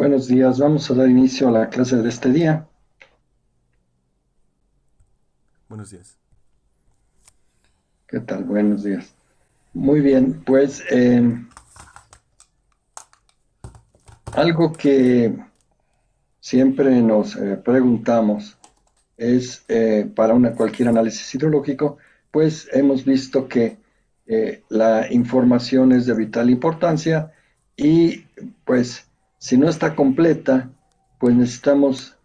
Buenos días, vamos a dar inicio a la clase de este día. Buenos días. ¿Qué tal? Buenos días. Muy bien, pues algo que siempre nos preguntamos es para cualquier análisis hidrológico, pues hemos visto que la información es de vital importancia y pues si no está completa, pues necesitamos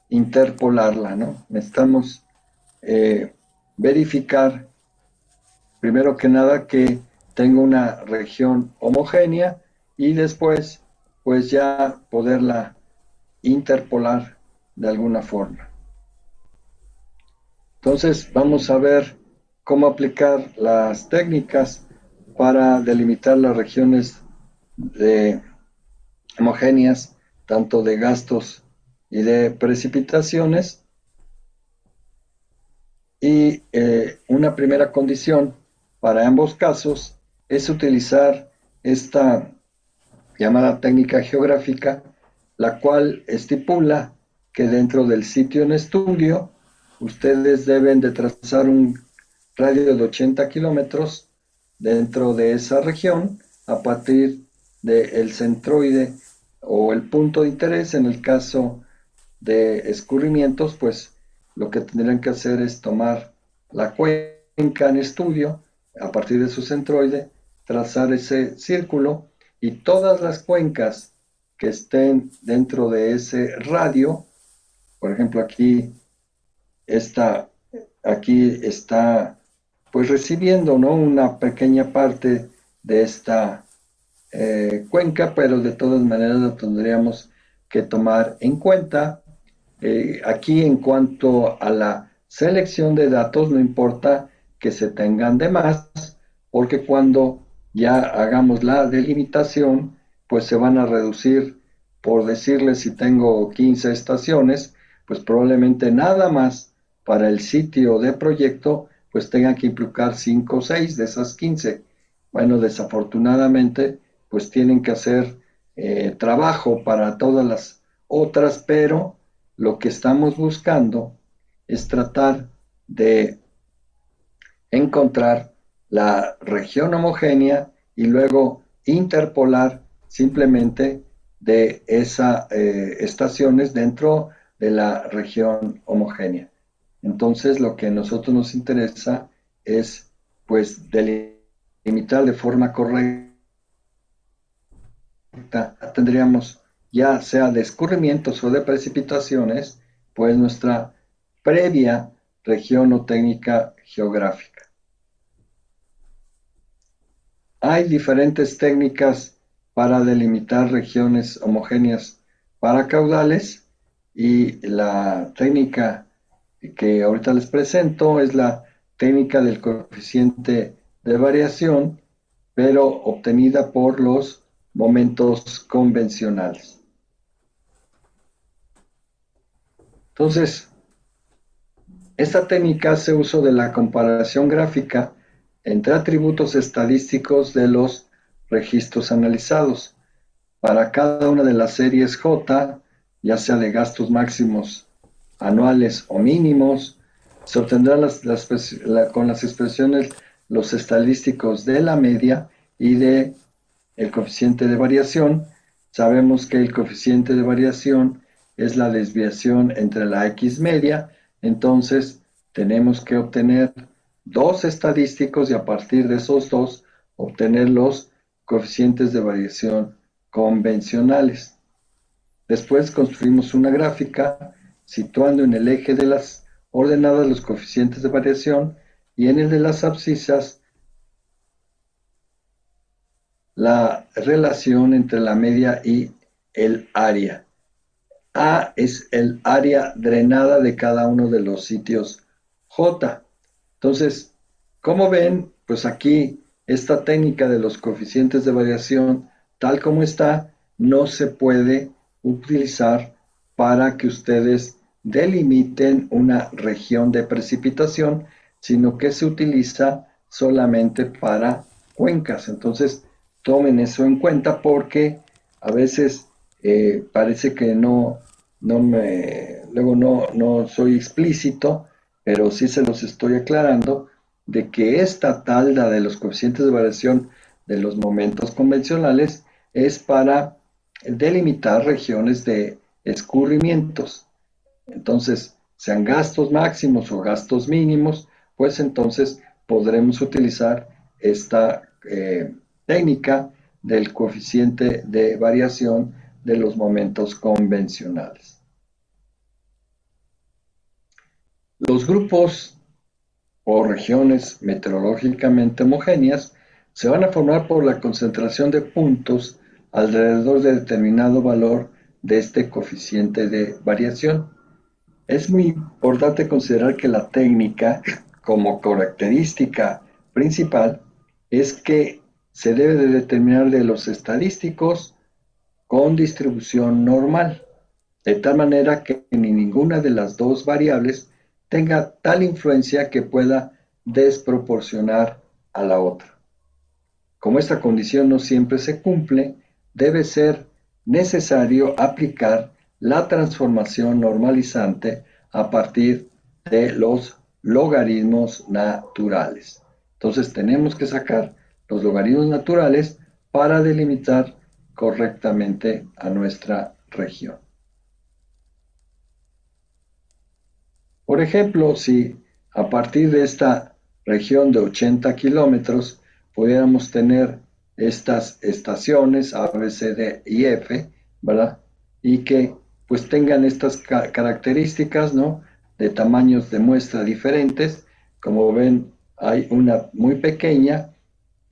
interpolarla, ¿no? Necesitamos eh, verificar primero que nada que tenga una región homogénea y después pues ya poderla interpolar de alguna forma. Entonces vamos a ver cómo aplicar las técnicas para delimitar las regiones de homogéneas, tanto de gastos y de precipitaciones. Y una primera condición para ambos casos es utilizar esta llamada técnica geográfica, la cual estipula que dentro del sitio en estudio ustedes deben de trazar un radio de 80 kilómetros dentro de esa región a partir del centroide o el punto de interés. En el caso de escurrimientos, pues lo que tendrían que hacer es tomar la cuenca en estudio a partir de su centroide, trazar ese círculo y todas las cuencas que estén dentro de ese radio, por ejemplo esta, aquí está pues recibiendo, ¿no?, una pequeña parte de esta cuenca, pero de todas maneras lo tendríamos que tomar en cuenta. Aquí en cuanto a la selección de datos, no importa que se tengan de más, porque cuando ya hagamos la delimitación, pues se van a reducir, por decirles, si tengo 15 estaciones, pues probablemente nada más para el sitio de proyecto, pues tengan que implicar 5 o 6 de esas 15. Bueno, desafortunadamente, pues tienen que hacer trabajo para todas las otras, pero lo que estamos buscando es tratar de encontrar la región homogénea y luego interpolar simplemente de esas estaciones dentro de la región homogénea. Entonces lo que a nosotros nos interesa es pues delimitar de forma correcta. Tendríamos ya sea de escurrimientos o de precipitaciones, pues nuestra previa región o técnica geográfica. Hay diferentes técnicas para delimitar regiones homogéneas para caudales y la técnica que ahorita les presento es la técnica del coeficiente de variación, pero obtenida por los momentos convencionales. Entonces, esta técnica hace uso de la comparación gráfica entre atributos estadísticos de los registros analizados. Para cada una de las series J, ya sea de gastos máximos anuales o mínimos, se obtendrán con las expresiones los estadísticos de la media y de el coeficiente de variación. Sabemos que el coeficiente de variación es la desviación entre la X media, entonces tenemos que obtener dos estadísticos y a partir de esos dos obtener los coeficientes de variación convencionales. Después construimos una gráfica situando en el eje de las ordenadas los coeficientes de variación y en el de las abscisas la relación entre la media y el área. A es el área drenada de cada uno de los sitios J. Entonces, como ven, pues aquí esta técnica de los coeficientes de variación, tal como está, no se puede utilizar para que ustedes delimiten una región de precipitación, sino que se utiliza solamente para cuencas. Entonces, tomen eso en cuenta porque a veces parece que luego no soy explícito, pero sí se los estoy aclarando de que esta tabla de los coeficientes de variación de los momentos convencionales es para delimitar regiones de escurrimientos. Entonces, sean gastos máximos o gastos mínimos, pues entonces podremos utilizar esta técnica del coeficiente de variación de los momentos convencionales. Los grupos o regiones meteorológicamente homogéneas se van a formar por la concentración de puntos alrededor de determinado valor de este coeficiente de variación. Es muy importante considerar que la técnica, como característica principal, es que se debe de determinar de los estadísticos con distribución normal, de tal manera que ni ninguna de las dos variables tenga tal influencia que pueda desproporcionar a la otra. Como esta condición no siempre se cumple, debe ser necesario aplicar la transformación normalizante a partir de los logaritmos naturales. Entonces tenemos que sacar los logaritmos naturales para delimitar correctamente a nuestra región. Por ejemplo, si a partir de esta región de 80 kilómetros pudiéramos tener estas estaciones A, B, C, D y F, ¿verdad? Y que pues tengan estas características, ¿no? De tamaños de muestra diferentes. Como ven, hay una muy pequeña,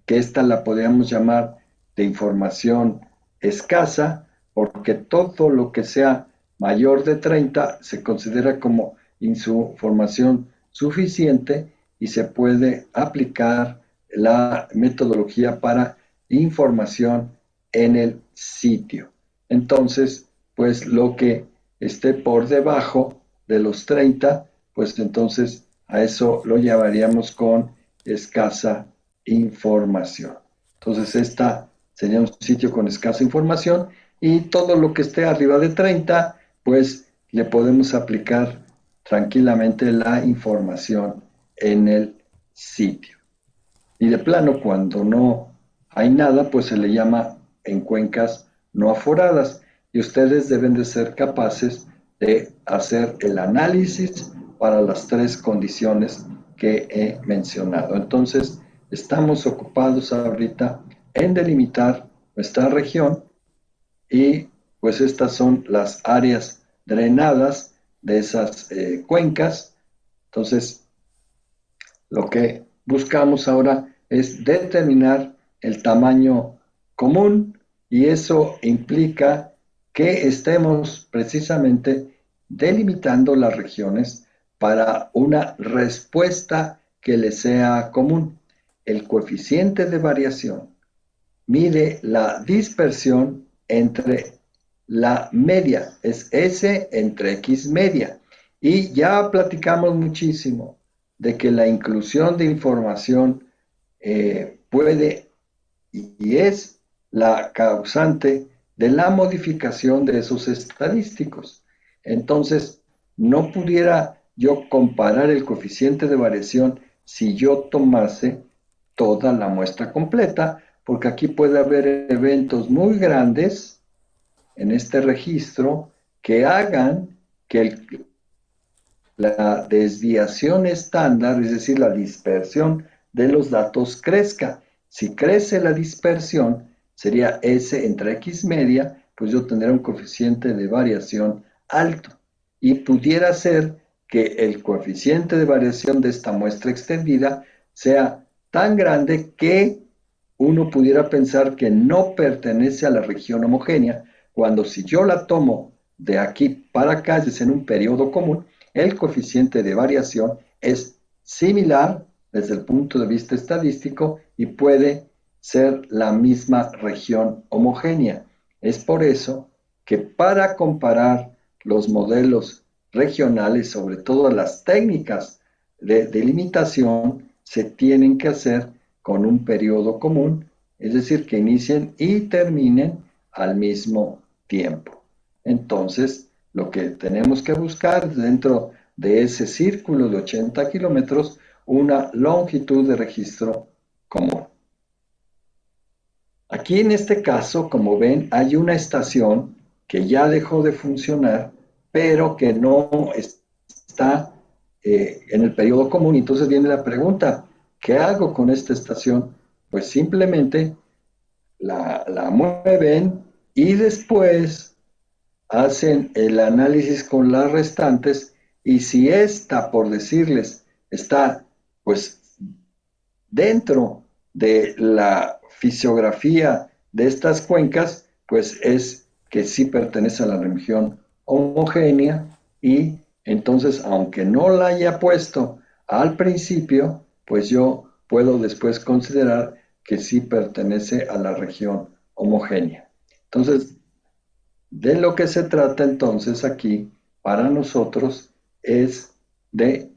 que esta la podríamos llamar de información escasa, porque todo lo que sea mayor de 30 se considera como información suficiente y se puede aplicar la metodología para información en el sitio. Entonces, pues lo que esté por debajo de los 30, pues entonces a eso lo llamaríamos con escasa información. Entonces, esta sería un sitio con escasa información y todo lo que esté arriba de 30, pues le podemos aplicar tranquilamente la información en el sitio. Y de plano, cuando no hay nada, pues se le llama en cuencas no aforadas. Y ustedes deben de ser capaces de hacer el análisis para las tres condiciones que he mencionado. Entonces, estamos ocupados ahorita en delimitar nuestra región y pues estas son las áreas drenadas de esas cuencas. Entonces, lo que buscamos ahora es determinar el tamaño común y eso implica que estemos precisamente delimitando las regiones para una respuesta que le sea común. El coeficiente de variación mide la dispersión entre la media, es S entre X media. Y ya platicamos muchísimo de que la inclusión de información puede y es la causante de la modificación de esos estadísticos. Entonces, no pudiera yo comparar el coeficiente de variación si yo tomase toda la muestra completa, porque aquí puede haber eventos muy grandes en este registro que hagan que la desviación estándar, es decir, la dispersión de los datos crezca. Si crece la dispersión, sería S entre X media, pues yo tendría un coeficiente de variación alto. Y pudiera ser que el coeficiente de variación de esta muestra extendida sea tan grande que uno pudiera pensar que no pertenece a la región homogénea, cuando si yo la tomo de aquí para acá, es en un periodo común, el coeficiente de variación es similar desde el punto de vista estadístico y puede ser la misma región homogénea. Es por eso que para comparar los modelos regionales, sobre todo las técnicas de delimitación, se tienen que hacer con un periodo común, es decir, que inicien y terminen al mismo tiempo. Entonces, lo que tenemos que buscar dentro de ese círculo de 80 kilómetros, una longitud de registro común. Aquí en este caso, como ven, hay una estación que ya dejó de funcionar, pero que no está en el periodo común. Entonces viene la pregunta, ¿qué hago con esta estación? Pues simplemente la mueven y después hacen el análisis con las restantes, y si esta, por decirles, está pues dentro de la fisiografía de estas cuencas, pues es que sí pertenece a la región homogénea, y entonces, aunque no la haya puesto al principio, pues yo puedo después considerar que sí pertenece a la región homogénea. Entonces, de lo que se trata entonces aquí para nosotros es de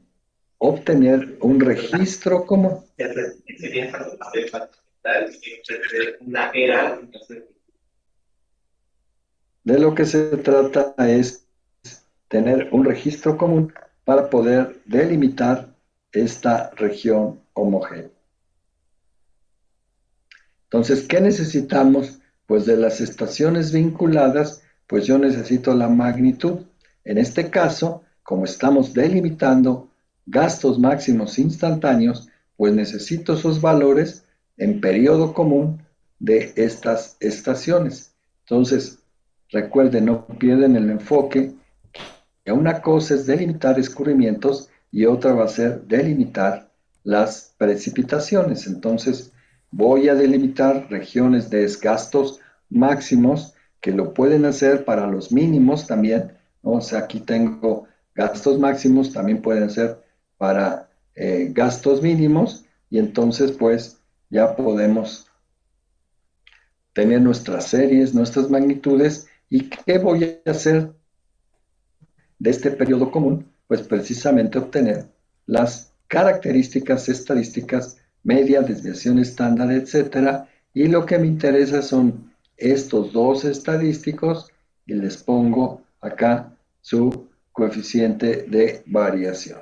obtener un registro común. De lo que se trata es tener un registro común para poder delimitar esta región homogénea. Entonces, ¿qué necesitamos? Pues de las estaciones vinculadas, pues yo necesito la magnitud. En este caso, como estamos delimitando gastos máximos instantáneos, pues necesito esos valores en periodo común de estas estaciones. Entonces, recuerden, no pierden el enfoque, que una cosa es delimitar escurrimientos y otra va a ser delimitar las precipitaciones. Entonces, voy a delimitar regiones de gastos máximos que lo pueden hacer para los mínimos también, ¿no? O sea, aquí tengo gastos máximos, también pueden ser para gastos mínimos, y entonces pues ya podemos tener nuestras series, nuestras magnitudes. ¿Y qué voy a hacer de este periodo común? Pues precisamente obtener las características estadísticas, media, desviación estándar, etcétera. Y lo que me interesa son estos dos estadísticos, y les pongo acá su coeficiente de variación.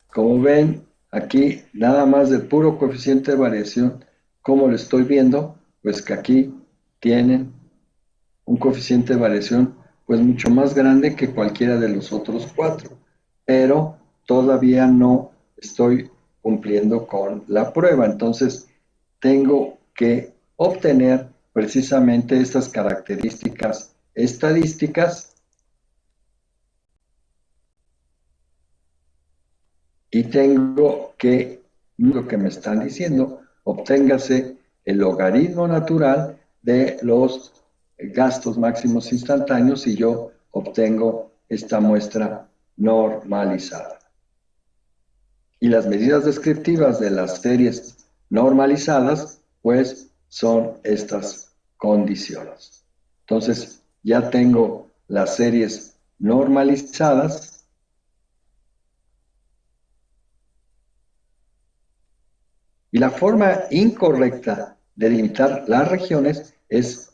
Como ven, aquí nada más del puro coeficiente de variación, como lo estoy viendo, pues que aquí tienen un coeficiente de variación pues mucho más grande que cualquiera de los otros cuatro, pero todavía no estoy cumpliendo con la prueba. Entonces tengo que obtener precisamente estas características estadísticas, y tengo que, lo que me están diciendo, obténgase el logaritmo natural de los gastos máximos instantáneos, y yo obtengo esta muestra normalizada. Y las medidas descriptivas de las series normalizadas, pues son estas condiciones. Entonces, ya tengo las series normalizadas. Y la forma incorrecta de delimitar las regiones es,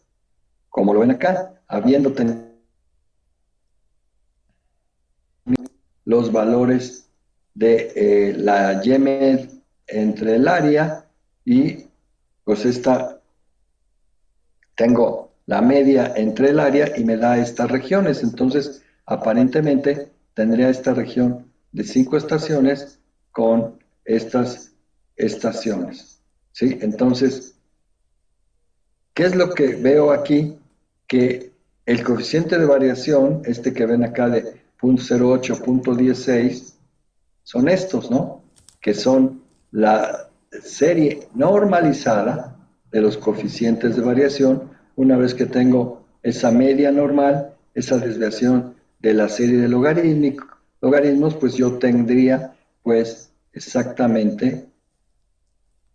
como lo ven acá, habiendo tenido los valores de la YMED entre el área, y pues tengo la media entre el área y me da estas regiones. Entonces, aparentemente tendría esta región de 5 estaciones con estas estaciones, ¿sí? Entonces, ¿qué es lo que veo aquí? Que el coeficiente de variación, este que ven acá de 0.08, 0.16, son estos, ¿no? Que son la serie normalizada de los coeficientes de variación. Una vez que tengo esa media normal, esa desviación de la serie de logaritmos, pues yo tendría pues exactamente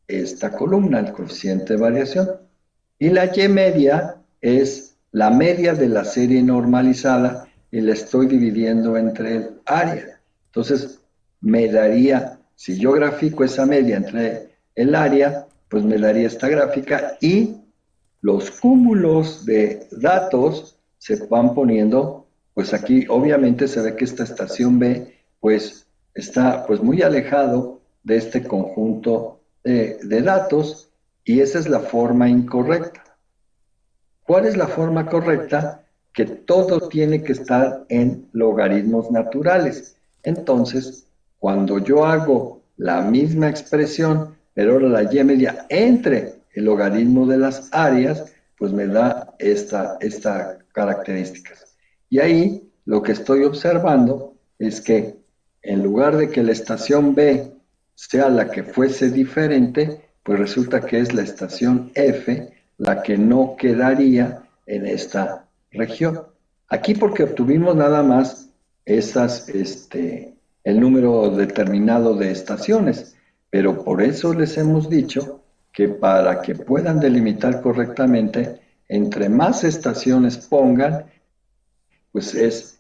esta columna, el coeficiente de variación. Y la Y media es la media de la serie normalizada, y la estoy dividiendo entre el área. Entonces, me daría, si yo grafico esa media entre el área, pues me daría esta gráfica, y los cúmulos de datos se van poniendo, pues aquí obviamente se ve que esta estación B, pues está pues muy alejado de este conjunto de datos, y esa es la forma incorrecta. ¿Cuál es la forma correcta? Que todo tiene que estar en logaritmos naturales. Entonces, cuando yo hago la misma expresión, pero ahora la y media entre el logaritmo de las áreas, pues me da esta características. Y ahí lo que estoy observando es que en lugar de que la estación B sea la que fuese diferente, pues resulta que es la estación F la que no quedaría en esta región. Aquí porque obtuvimos nada más el número determinado de estaciones, pero por eso les hemos dicho que para que puedan delimitar correctamente, entre más estaciones pongan, pues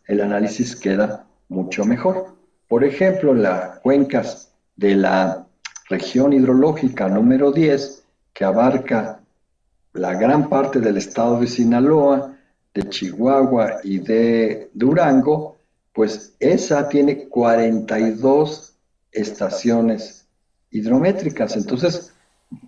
el análisis queda mucho mejor. Por ejemplo, las cuencas de la región hidrológica número 10, que abarca la gran parte del estado de Sinaloa, de Chihuahua y de Durango, pues esa tiene 42 estaciones hidrométricas. Entonces,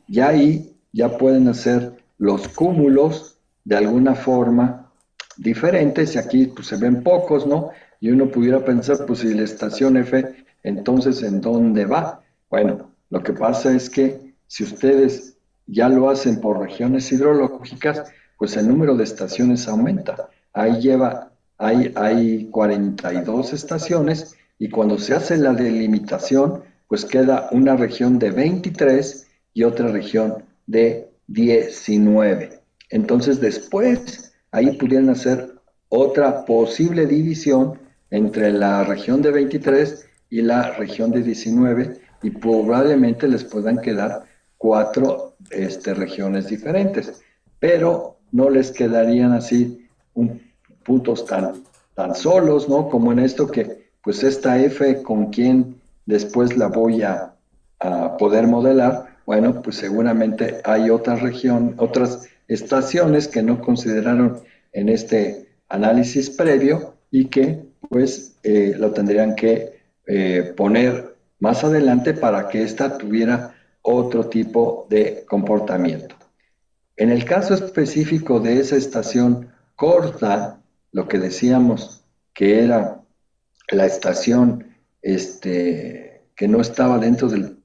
ya ahí ya pueden hacer los cúmulos de alguna forma diferentes, y aquí pues se ven pocos, ¿no? Y uno pudiera pensar, pues si la estación F, entonces ¿en dónde va? Bueno, lo que pasa es que si ustedes ya lo hacen por regiones hidrológicas, pues el número de estaciones aumenta. Hay 42 estaciones, y cuando se hace la delimitación, pues queda una región de 23 y otra región de 19. Entonces después ahí pudieran hacer otra posible división entre la región de 23 y la región de 19, y probablemente les puedan quedar cuatro regiones diferentes, pero no les quedarían así puntos tan solos, ¿no? Como en esto que, pues esta F con quien después la voy a poder modelar. Bueno, pues seguramente hay otras estaciones que no consideraron en este análisis previo, y que pues lo tendrían que poner más adelante para que ésta tuviera otro tipo de comportamiento. En el caso específico de esa estación corta, lo que decíamos que era la estación que no estaba dentro del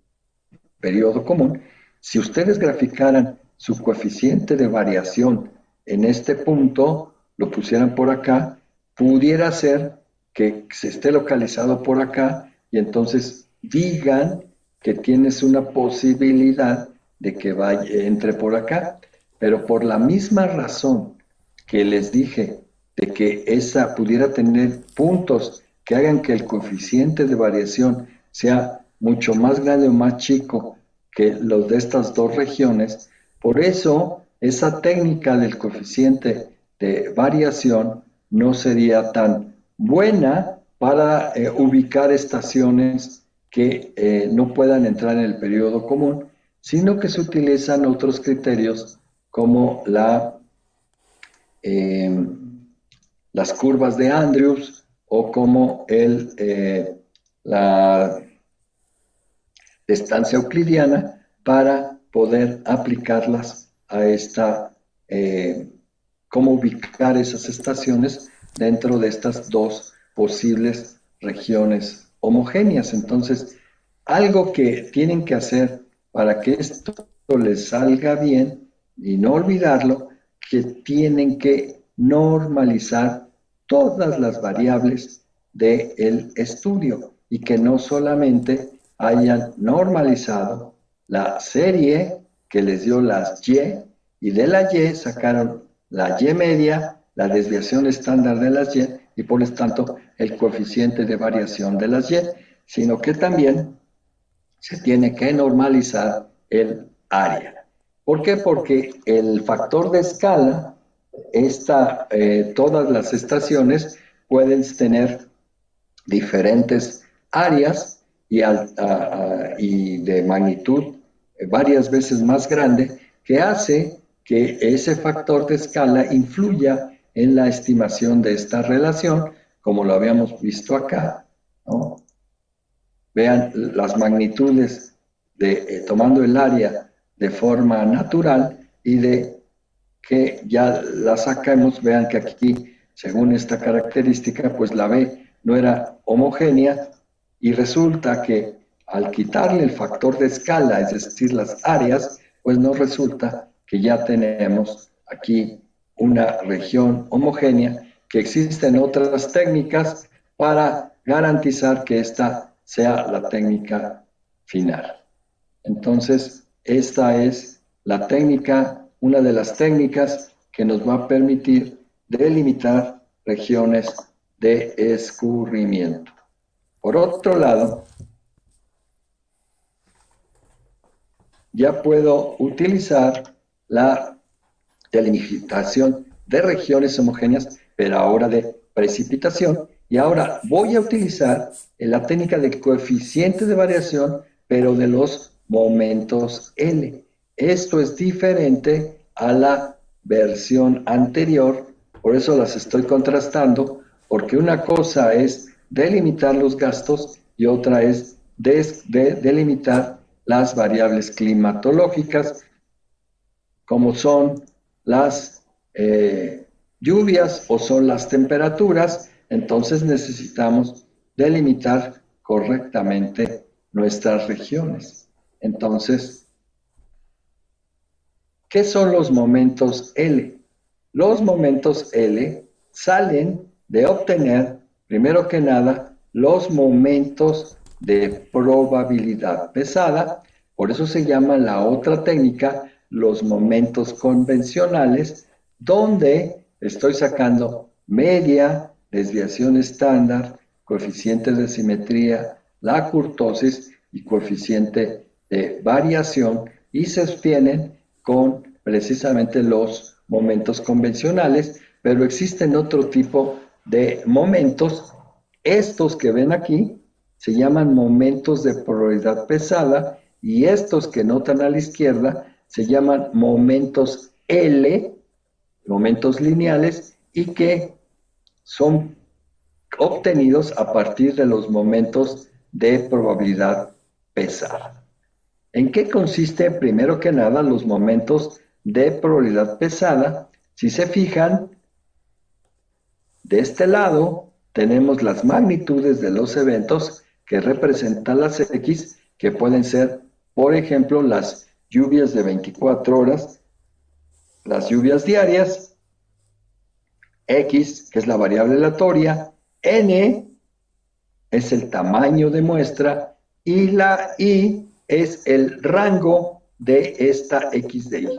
periodo común, si ustedes graficaran su coeficiente de variación en este punto, lo pusieran por acá, pudiera ser que se esté localizado por acá, y entonces digan que tienes una posibilidad de que entre por acá, pero por la misma razón que les dije de que esa pudiera tener puntos que hagan que el coeficiente de variación sea mucho más grande o más chico que los de estas dos regiones, por eso esa técnica del coeficiente de variación no sería tan buena para ubicar estaciones que no puedan entrar en el periodo común, sino que se utilizan otros criterios como eh, las curvas de Andrews, o como la distancia euclidiana, para poder aplicarlas a cómo ubicar esas estaciones dentro de estas dos posibles regiones homogéneas. Entonces, algo que tienen que hacer para que esto les salga bien y no olvidarlo, que tienen que normalizar todas las variables del estudio, y que no solamente hayan normalizado la serie que les dio las y de la Y sacaron la Y media, la desviación estándar de las y por lo tanto el coeficiente de variación de las sino que también se tiene que normalizar el área. ¿Por qué? Porque el factor de escala, todas las estaciones pueden tener diferentes áreas y de magnitud varias veces más grande, que hace que ese factor de escala influya en la estimación de esta relación, como lo habíamos visto acá, ¿no? Vean las magnitudes tomando el área de forma natural y de que ya la sacamos. Vean que aquí, según esta característica, pues la B no era homogénea y resulta que al quitarle el factor de escala, es decir, las áreas, pues nos resulta que ya tenemos aquí una región homogénea, que existen otras técnicas para garantizar que esta sea la técnica final. Entonces, esta es la técnica, una de las técnicas que nos va a permitir delimitar regiones de escurrimiento. Por otro lado, ya puedo utilizar la delimitación de regiones homogéneas, pero ahora de precipitación, y ahora voy a utilizar la técnica de coeficiente de variación, pero de los momentos L. Esto es diferente a la versión anterior, por eso las estoy contrastando, porque una cosa es delimitar los gastos y otra es delimitar las variables climatológicas, como son las lluvias o son las temperaturas. Entonces necesitamos delimitar correctamente nuestras regiones. Entonces, ¿qué son los momentos L? Los momentos L salen de obtener, primero que nada, los momentos de probabilidad pesada. Por eso se llama la otra técnica los momentos convencionales, donde estoy sacando media, desviación estándar, coeficiente de simetría, la kurtosis y coeficiente de variación, y se obtienen con precisamente los momentos convencionales, pero existen otro tipo de momentos. Estos que ven aquí se llaman momentos de probabilidad pesada, y estos que notan a la izquierda se llaman momentos L, momentos lineales, y que son obtenidos a partir de los momentos de probabilidad pesada. ¿En qué consiste, primero que nada, los momentos de probabilidad pesada? Si se fijan, de este lado tenemos las magnitudes de los eventos que representan las X, que pueden ser, por ejemplo, las lluvias de 24 horas, las lluvias diarias, X, que es la variable aleatoria, N es el tamaño de muestra, y la I es el rango de esta X de Y.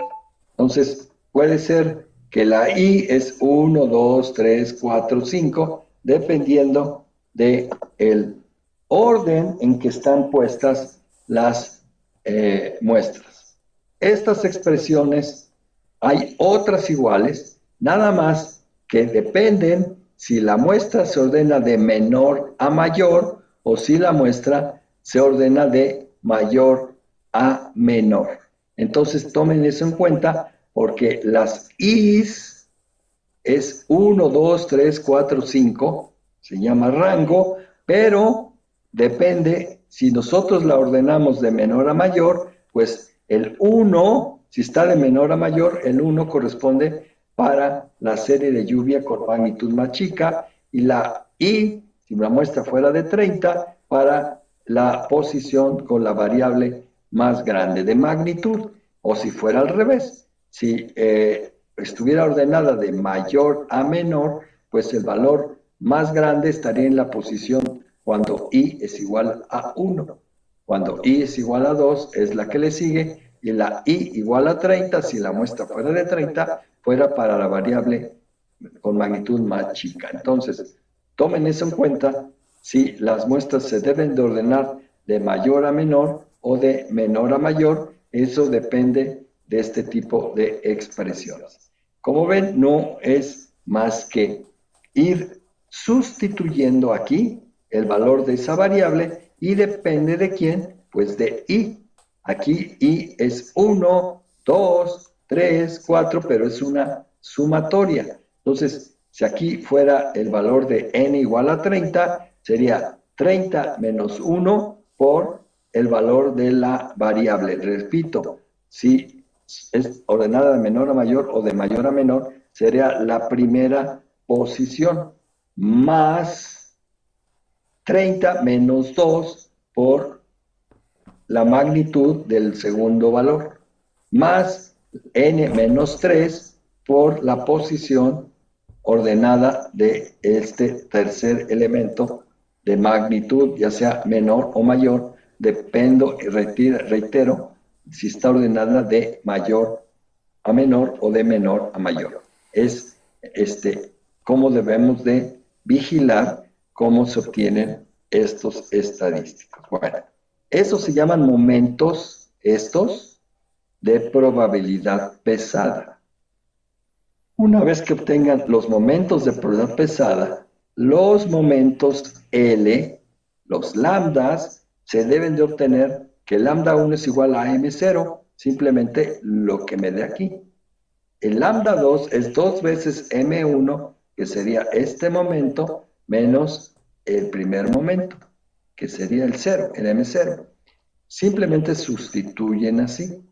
Entonces, puede ser que la I es 1, 2, 3, 4, 5, dependiendo del orden en que están puestas las muestras. Estas expresiones, hay otras iguales, nada más que dependen si la muestra se ordena de menor a mayor o si la muestra se ordena de mayor a menor. Entonces tomen eso en cuenta, porque las I's es 1, 2, 3, 4, 5, se llama rango, pero depende, si nosotros la ordenamos de menor a mayor, pues el 1, si está de menor a mayor, el 1 corresponde para la serie de lluvia con magnitud más chica, y la I, si la muestra fuera de 30, para la posición con la variable más grande de magnitud. O si fuera al revés, si estuviera ordenada de mayor a menor, pues el valor más grande estaría en la posición cuando I es igual a 1. Cuando I es igual a 2 es la que le sigue, y la I igual a 30, si la muestra fuera de 30, fuera para la variable con magnitud más chica. Entonces, tomen eso en cuenta, si las muestras se deben de ordenar de mayor a menor o de menor a mayor. Eso depende de este tipo de expresiones. Como ven, no es más que ir sustituyendo aquí el valor de esa variable, y depende de quién, pues de I. Aquí I es 1, 2, 3, 4, pero es una sumatoria. Entonces, si aquí fuera el valor de n igual a 30, sería 30 menos 1 por el valor de la variable. Repito, si es ordenada de menor a mayor o de mayor a menor, sería la primera posición, más 30 menos 2 por la magnitud del segundo valor, más n menos 3 por la posición ordenada de este tercer elemento de magnitud, ya sea menor o mayor, dependo, reitero, si está ordenada de mayor a menor o de menor a mayor. Es cómo debemos de vigilar cómo se obtienen estos estadísticos. Bueno, esos se llaman momentos, estos, de probabilidad pesada. Una vez que obtengan los momentos de probabilidad pesada, los momentos L, los lambdas, se deben de obtener que lambda 1 es igual a M0, simplemente lo que me dé aquí. El lambda 2 es 2 veces M1, que sería este momento, menos el primer momento, que sería el 0, el M0. Simplemente sustituyen así.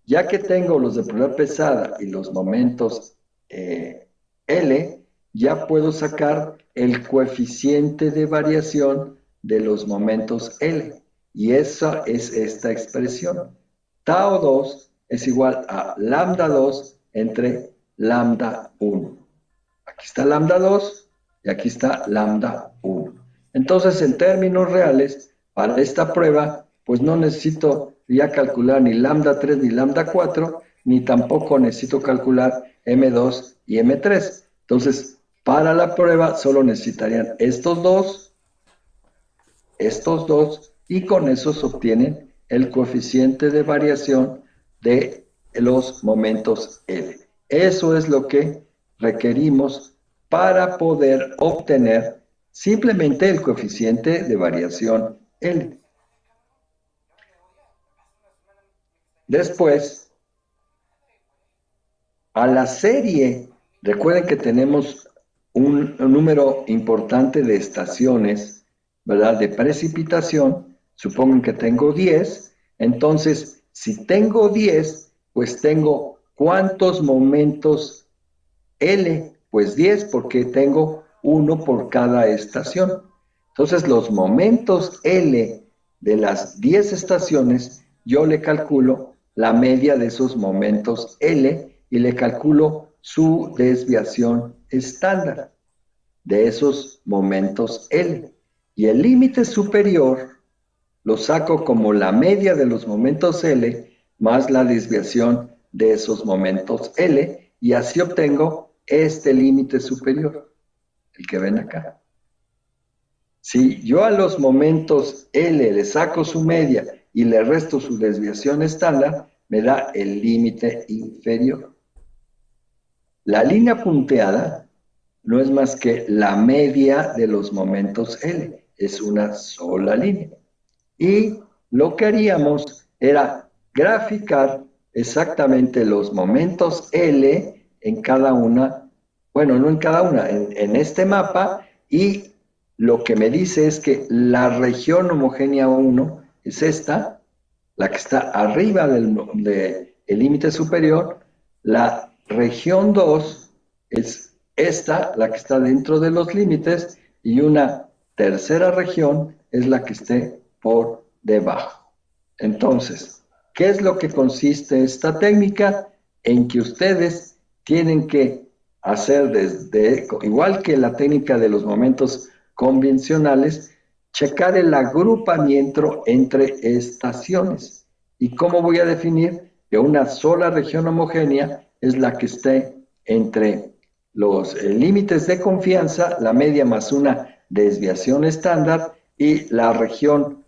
Ya que tengo los de probabilidad pesada y los momentos L, ya puedo sacar el coeficiente de variación de los momentos L. Y esa es esta expresión. Tau 2 es igual a lambda 2 entre lambda 1. Aquí está lambda 2 y aquí está lambda 1. Entonces, en términos reales, para esta prueba, pues no necesito ya calcular ni lambda 3 ni lambda 4, ni tampoco necesito calcular M2 y M3. Entonces, para la prueba solo necesitarían estos dos, y con eso se obtienen el coeficiente de variación de los momentos L. Eso es lo que requerimos para poder obtener simplemente el coeficiente de variación L. Después, a la serie, recuerden que tenemos un número importante de estaciones, ¿verdad? De precipitación, supongan que tengo 10, entonces, si tengo 10, pues tengo ¿cuántos momentos L? Pues 10, porque tengo uno por cada estación. Entonces, los momentos L de las 10 estaciones, yo le calculo la media de esos momentos L y le calculo su desviación estándar de esos momentos L. Y el límite superior lo saco como la media de los momentos L más la desviación de esos momentos L, y así obtengo este límite superior, el que ven acá. Si yo a los momentos L le saco su media y le resto su desviación estándar, me da el límite inferior. La línea punteada no es más que la media de los momentos L, es una sola línea. Y lo que haríamos era graficar exactamente los momentos L en cada una, bueno, no en cada una, en este mapa, y lo que me dice es que la región homogénea 1 es esta, la que está arriba del límite superior, la región 2 es esta, la que está dentro de los límites, y una tercera región es la que esté por debajo. Entonces, ¿qué es lo que consiste esta técnica? En que ustedes tienen que hacer igual que la técnica de los momentos convencionales, checar el agrupamiento entre estaciones. ¿Y cómo voy a definir que una sola región homogénea es la que esté entre los límites de confianza, la media más una desviación estándar, y la región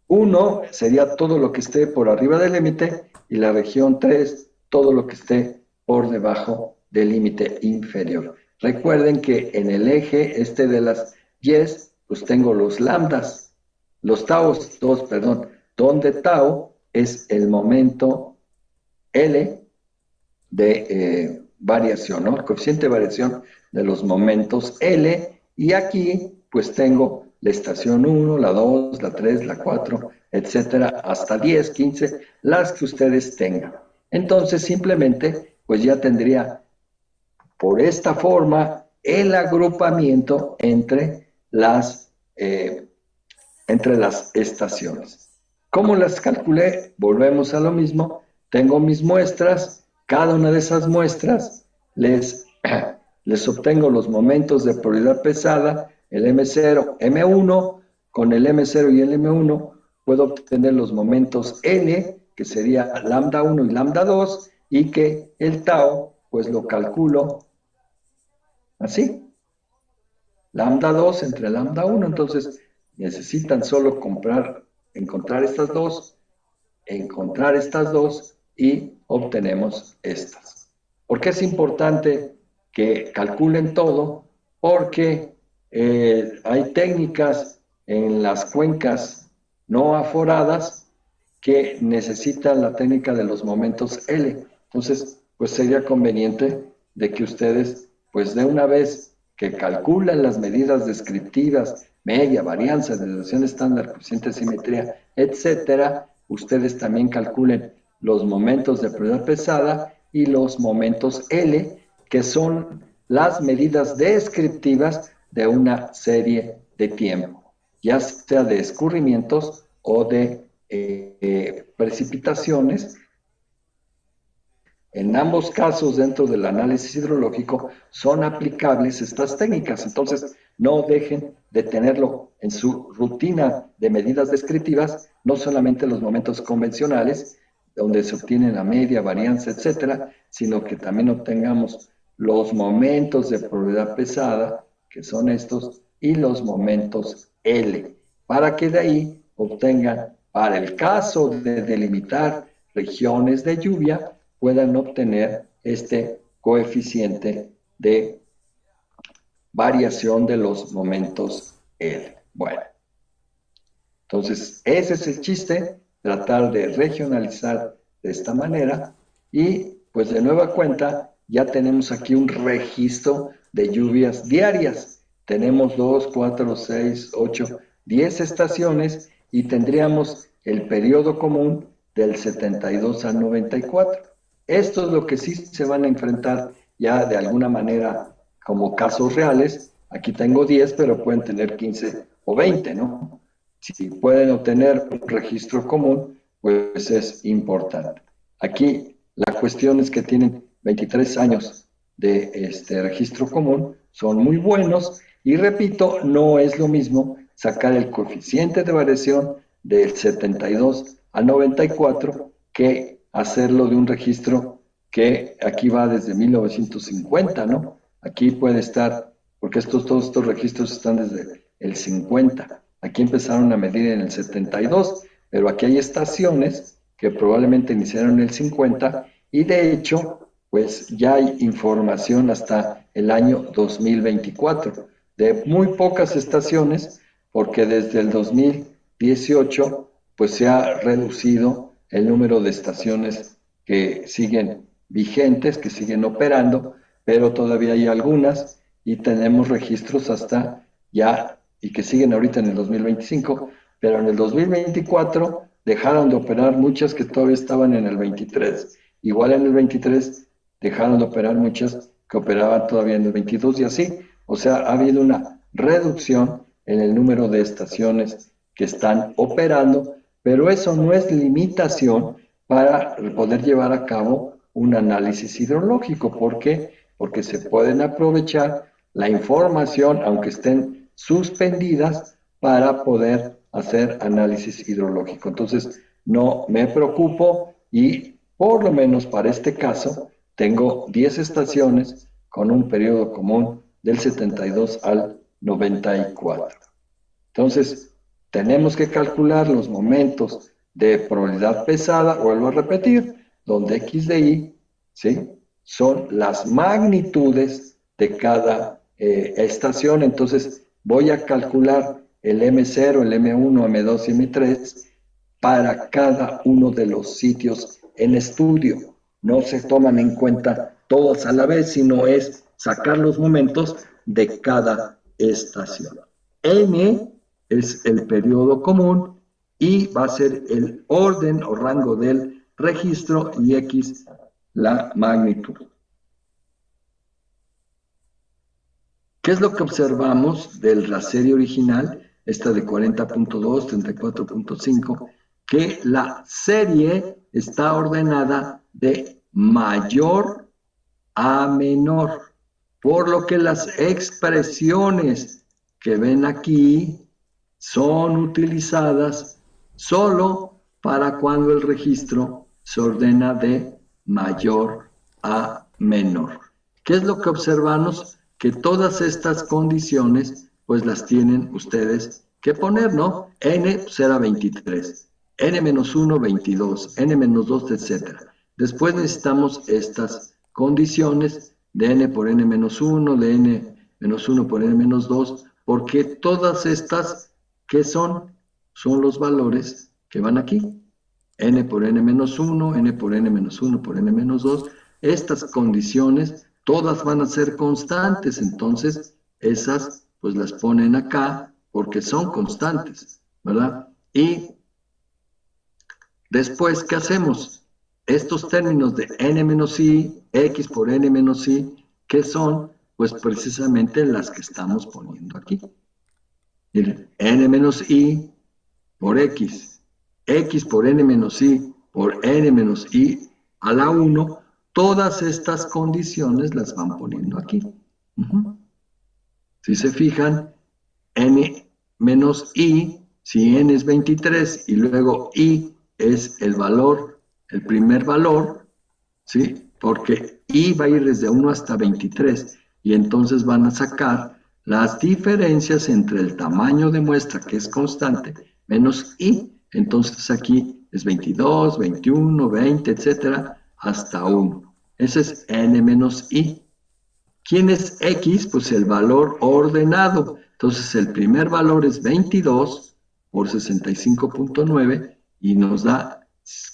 1 sería todo lo que esté por arriba del límite, y la región 3 todo lo que esté por debajo del límite inferior? Recuerden que en el eje de las Yes, pues tengo los lambdas, los taus, perdón, donde tau es el momento L de variación, ¿no? El coeficiente de variación de los momentos L, y aquí pues tengo la estación 1, la 2, la 3, la 4, etcétera, hasta 10, 15, las que ustedes tengan. Entonces simplemente pues ya tendría por esta forma el agrupamiento entre las estaciones. ¿Cómo las calculé? Volvemos a lo mismo. Tengo mis muestras, cada una de esas muestras les obtengo los momentos de probabilidad pesada, el M0, M1, con el M0 y el M1 puedo obtener los momentos N, que sería lambda 1 y lambda 2, y que el tau, pues lo calculo así, lambda 2 entre lambda 1, entonces necesitan solo encontrar estas dos y obtenemos estas. ¿Por qué es importante que calculen todo? Porque hay técnicas en las cuencas no aforadas que necesitan la técnica de los momentos L. Entonces, pues sería conveniente de que ustedes, pues de una vez que calculan las medidas descriptivas, media, varianza, desviación estándar, coeficiente de simetría, etcétera, ustedes también calculen los momentos de probabilidad pesada y los momentos L, que son las medidas descriptivas de una serie de tiempo, ya sea de escurrimientos o de precipitaciones. En ambos casos, dentro del análisis hidrológico, son aplicables estas técnicas. Entonces, no dejen de tenerlo en su rutina de medidas descriptivas, no solamente los momentos convencionales, donde se obtiene la media, varianza, etcétera, sino que también obtengamos los momentos de probabilidad pesada, que son estos, y los momentos L, para que de ahí obtengan, para el caso de delimitar regiones de lluvia, puedan obtener este coeficiente de variación de los momentos L. Bueno, entonces ese es el chiste, tratar de regionalizar de esta manera, y pues de nueva cuenta ya tenemos aquí un registro de lluvias diarias. Tenemos 2, 4, 6, 8, 10 estaciones, y tendríamos el periodo común del 72 al 94. Esto es lo que sí se van a enfrentar ya de alguna manera como casos reales. Aquí tengo 10, pero pueden tener 15 o 20, ¿no? Si pueden obtener un registro común, pues es importante. Aquí la cuestión es que tienen 23 años de registro común, son muy buenos, y repito, no es lo mismo sacar el coeficiente de variación del 72 al 94 que hacerlo de un registro que aquí va desde 1950, ¿no? Aquí puede estar, porque todos estos registros están desde el 50. Aquí empezaron a medir en el 72, pero aquí hay estaciones que probablemente iniciaron en el 50, y de hecho, pues ya hay información hasta el año 2024 de muy pocas estaciones, porque desde el 2018 pues se ha reducido el número de estaciones que siguen vigentes, que siguen operando, pero todavía hay algunas, y tenemos registros hasta ya, y que siguen ahorita en el 2025, pero en el 2024 dejaron de operar muchas que todavía estaban en el 23. Igual en el 23 dejaron de operar muchas que operaban todavía en el 22, y así. O sea, ha habido una reducción en el número de estaciones que están operando, pero eso no es limitación para poder llevar a cabo un análisis hidrológico. ¿Por qué? Porque se pueden aprovechar la información, aunque estén suspendidas, para poder hacer análisis hidrológico. Entonces, no me preocupo, y por lo menos para este caso, tengo 10 estaciones con un periodo común del 72 al 94. Entonces, tenemos que calcular los momentos de probabilidad pesada, vuelvo a repetir, donde X de Y, ¿sí?, son las magnitudes de cada estación. Entonces, voy a calcular el M0, el M1, M2 y M3 para cada uno de los sitios en estudio. No se toman en cuenta todas a la vez, sino es sacar los momentos de cada estación. N es el periodo común y va a ser el orden o rango del registro y X la magnitud. ¿Qué es lo que observamos de la serie original, esta de 40.2, 34.5? Que la serie está ordenada de mayor a menor, por lo que las expresiones que ven aquí son utilizadas solo para cuando el registro se ordena de mayor a menor. ¿Qué es lo que observamos? Que todas estas condiciones pues las tienen ustedes que poner, ¿no? N será 23, N-1, 22, N-2, etc. Después necesitamos estas condiciones de N por N-1, de N-1 por N-2, porque todas estas, ¿qué son? Son los valores que van aquí. N por N-1, N por N-1 por N-2, estas condiciones todas van a ser constantes, entonces esas pues las ponen acá porque son constantes, ¿verdad? Y después, ¿qué hacemos? Estos términos de n-i, x por n-i, ¿qué son? Pues precisamente las que estamos poniendo aquí. Miren, n-i por x, x por n-i por n-i a la 1, todas estas condiciones las van poniendo aquí. Si se fijan, n menos i, si n es 23 y luego i es el valor, el primer valor, ¿sí? Porque i va a ir desde 1 hasta 23 y entonces van a sacar las diferencias entre el tamaño de muestra, que es constante, menos i. Entonces aquí es 22, 21, 20, etcétera, hasta 1. Ese es n menos i. ¿Quién es x? Pues el valor ordenado. Entonces el primer valor es 22 por 65.9 y nos da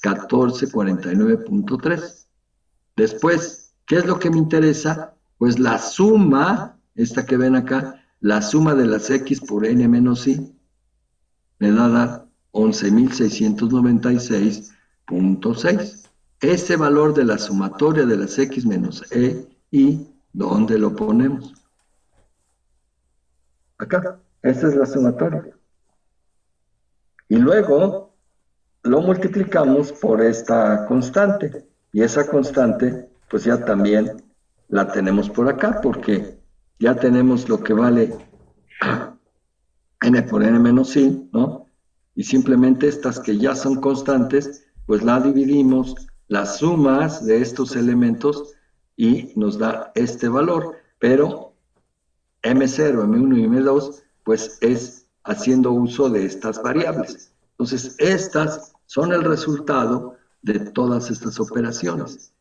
1449.3. Después, ¿qué es lo que me interesa? Pues la suma, esta que ven acá, la suma de las x por n menos i, me da a dar 11.696.6. Ese valor de la sumatoria de las x menos e, y, ¿dónde lo ponemos? Acá. Esta es la sumatoria. Y luego lo multiplicamos por esta constante. Y esa constante, pues ya también la tenemos por acá, porque ya tenemos lo que vale n por n menos i, ¿no? Y simplemente estas que ya son constantes, pues la dividimos, las sumas de estos elementos y nos da este valor, pero M0, M1 y M2, pues es haciendo uso de estas variables. Entonces, estas son el resultado de todas estas operaciones.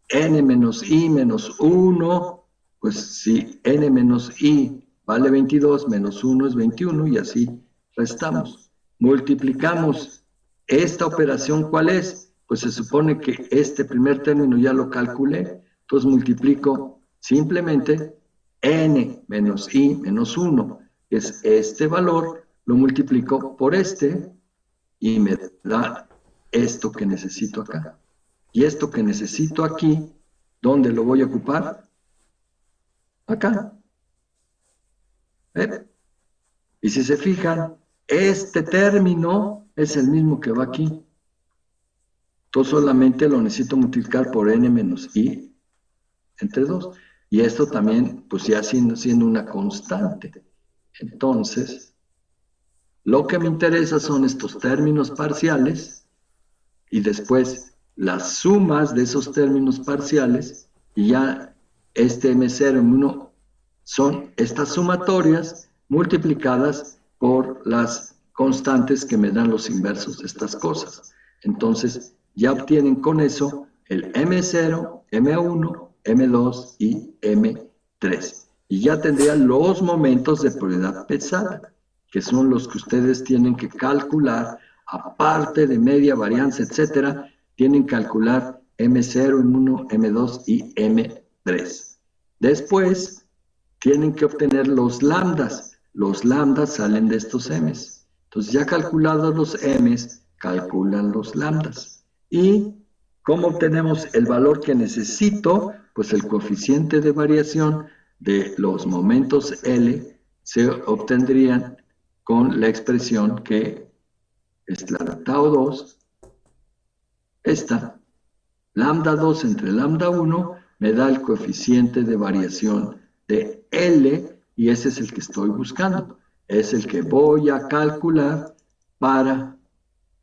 N menos I menos 1, pues si N menos I vale 22, menos 1 es 21 y así restamos. Multiplicamos esta operación, ¿cuál es? Pues se supone que este primer término ya lo calculé, entonces multiplico simplemente n menos i menos 1, que es este valor, lo multiplico por este y me da esto que necesito acá. Y esto que necesito aquí, ¿dónde lo voy a ocupar? Acá. Y si se fijan, este término es el mismo que va aquí. Entonces solamente lo necesito multiplicar por n menos i entre 2. Y esto también, pues ya siendo una constante. Entonces, lo que me interesa son estos términos parciales y después las sumas de esos términos parciales y ya este M0, M1 son estas sumatorias multiplicadas por las constantes que me dan los inversos de estas cosas. Entonces, ya obtienen con eso el M0, M1, M2 y M3. Y ya tendrían los momentos de probabilidad pesada, que son los que ustedes tienen que calcular, aparte de media, varianza, etcétera, tienen que calcular M0, M1, M2 y M3. 3. Después tienen que obtener los lambdas. Los lambdas salen de estos m's. Entonces ya calculados los m's, calculan los lambdas. ¿Y cómo obtenemos el valor que necesito? Pues el coeficiente de variación de los momentos L se obtendrían con la expresión que es la de tau 2, esta, lambda 2 entre lambda 1 me da el coeficiente de variación de L y ese es el que estoy buscando. Es el que voy a calcular para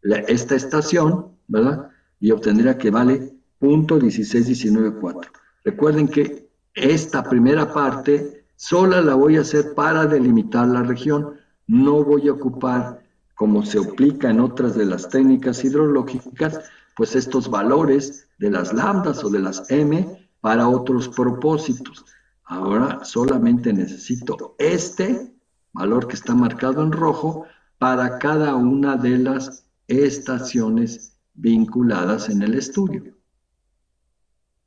esta estación, ¿verdad? Y obtendría que vale 0.16194. Recuerden que esta primera parte sola la voy a hacer para delimitar la región. No voy a ocupar, como se aplica en otras de las técnicas hidrológicas, pues estos valores de las lambdas o de las m para otros propósitos. Ahora solamente necesito este valor que está marcado en rojo para cada una de las estaciones vinculadas en el estudio.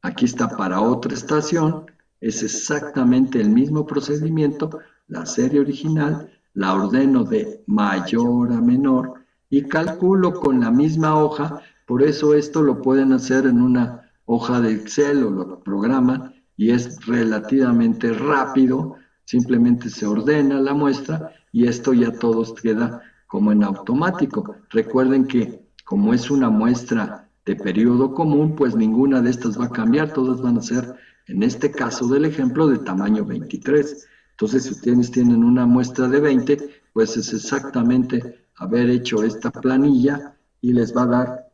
Aquí está para otra estación, es exactamente el mismo procedimiento, la serie original, la ordeno de mayor a menor y calculo con la misma hoja. Por eso esto lo pueden hacer en una hoja de Excel o lo programan y es relativamente rápido, simplemente se ordena la muestra y esto ya todo queda como en automático. Recuerden que como es una muestra de periodo común, pues ninguna de estas va a cambiar, todas van a ser, en este caso del ejemplo, de tamaño 23. Entonces, si ustedes tienen una muestra de 20, pues es exactamente haber hecho esta planilla y les va a dar,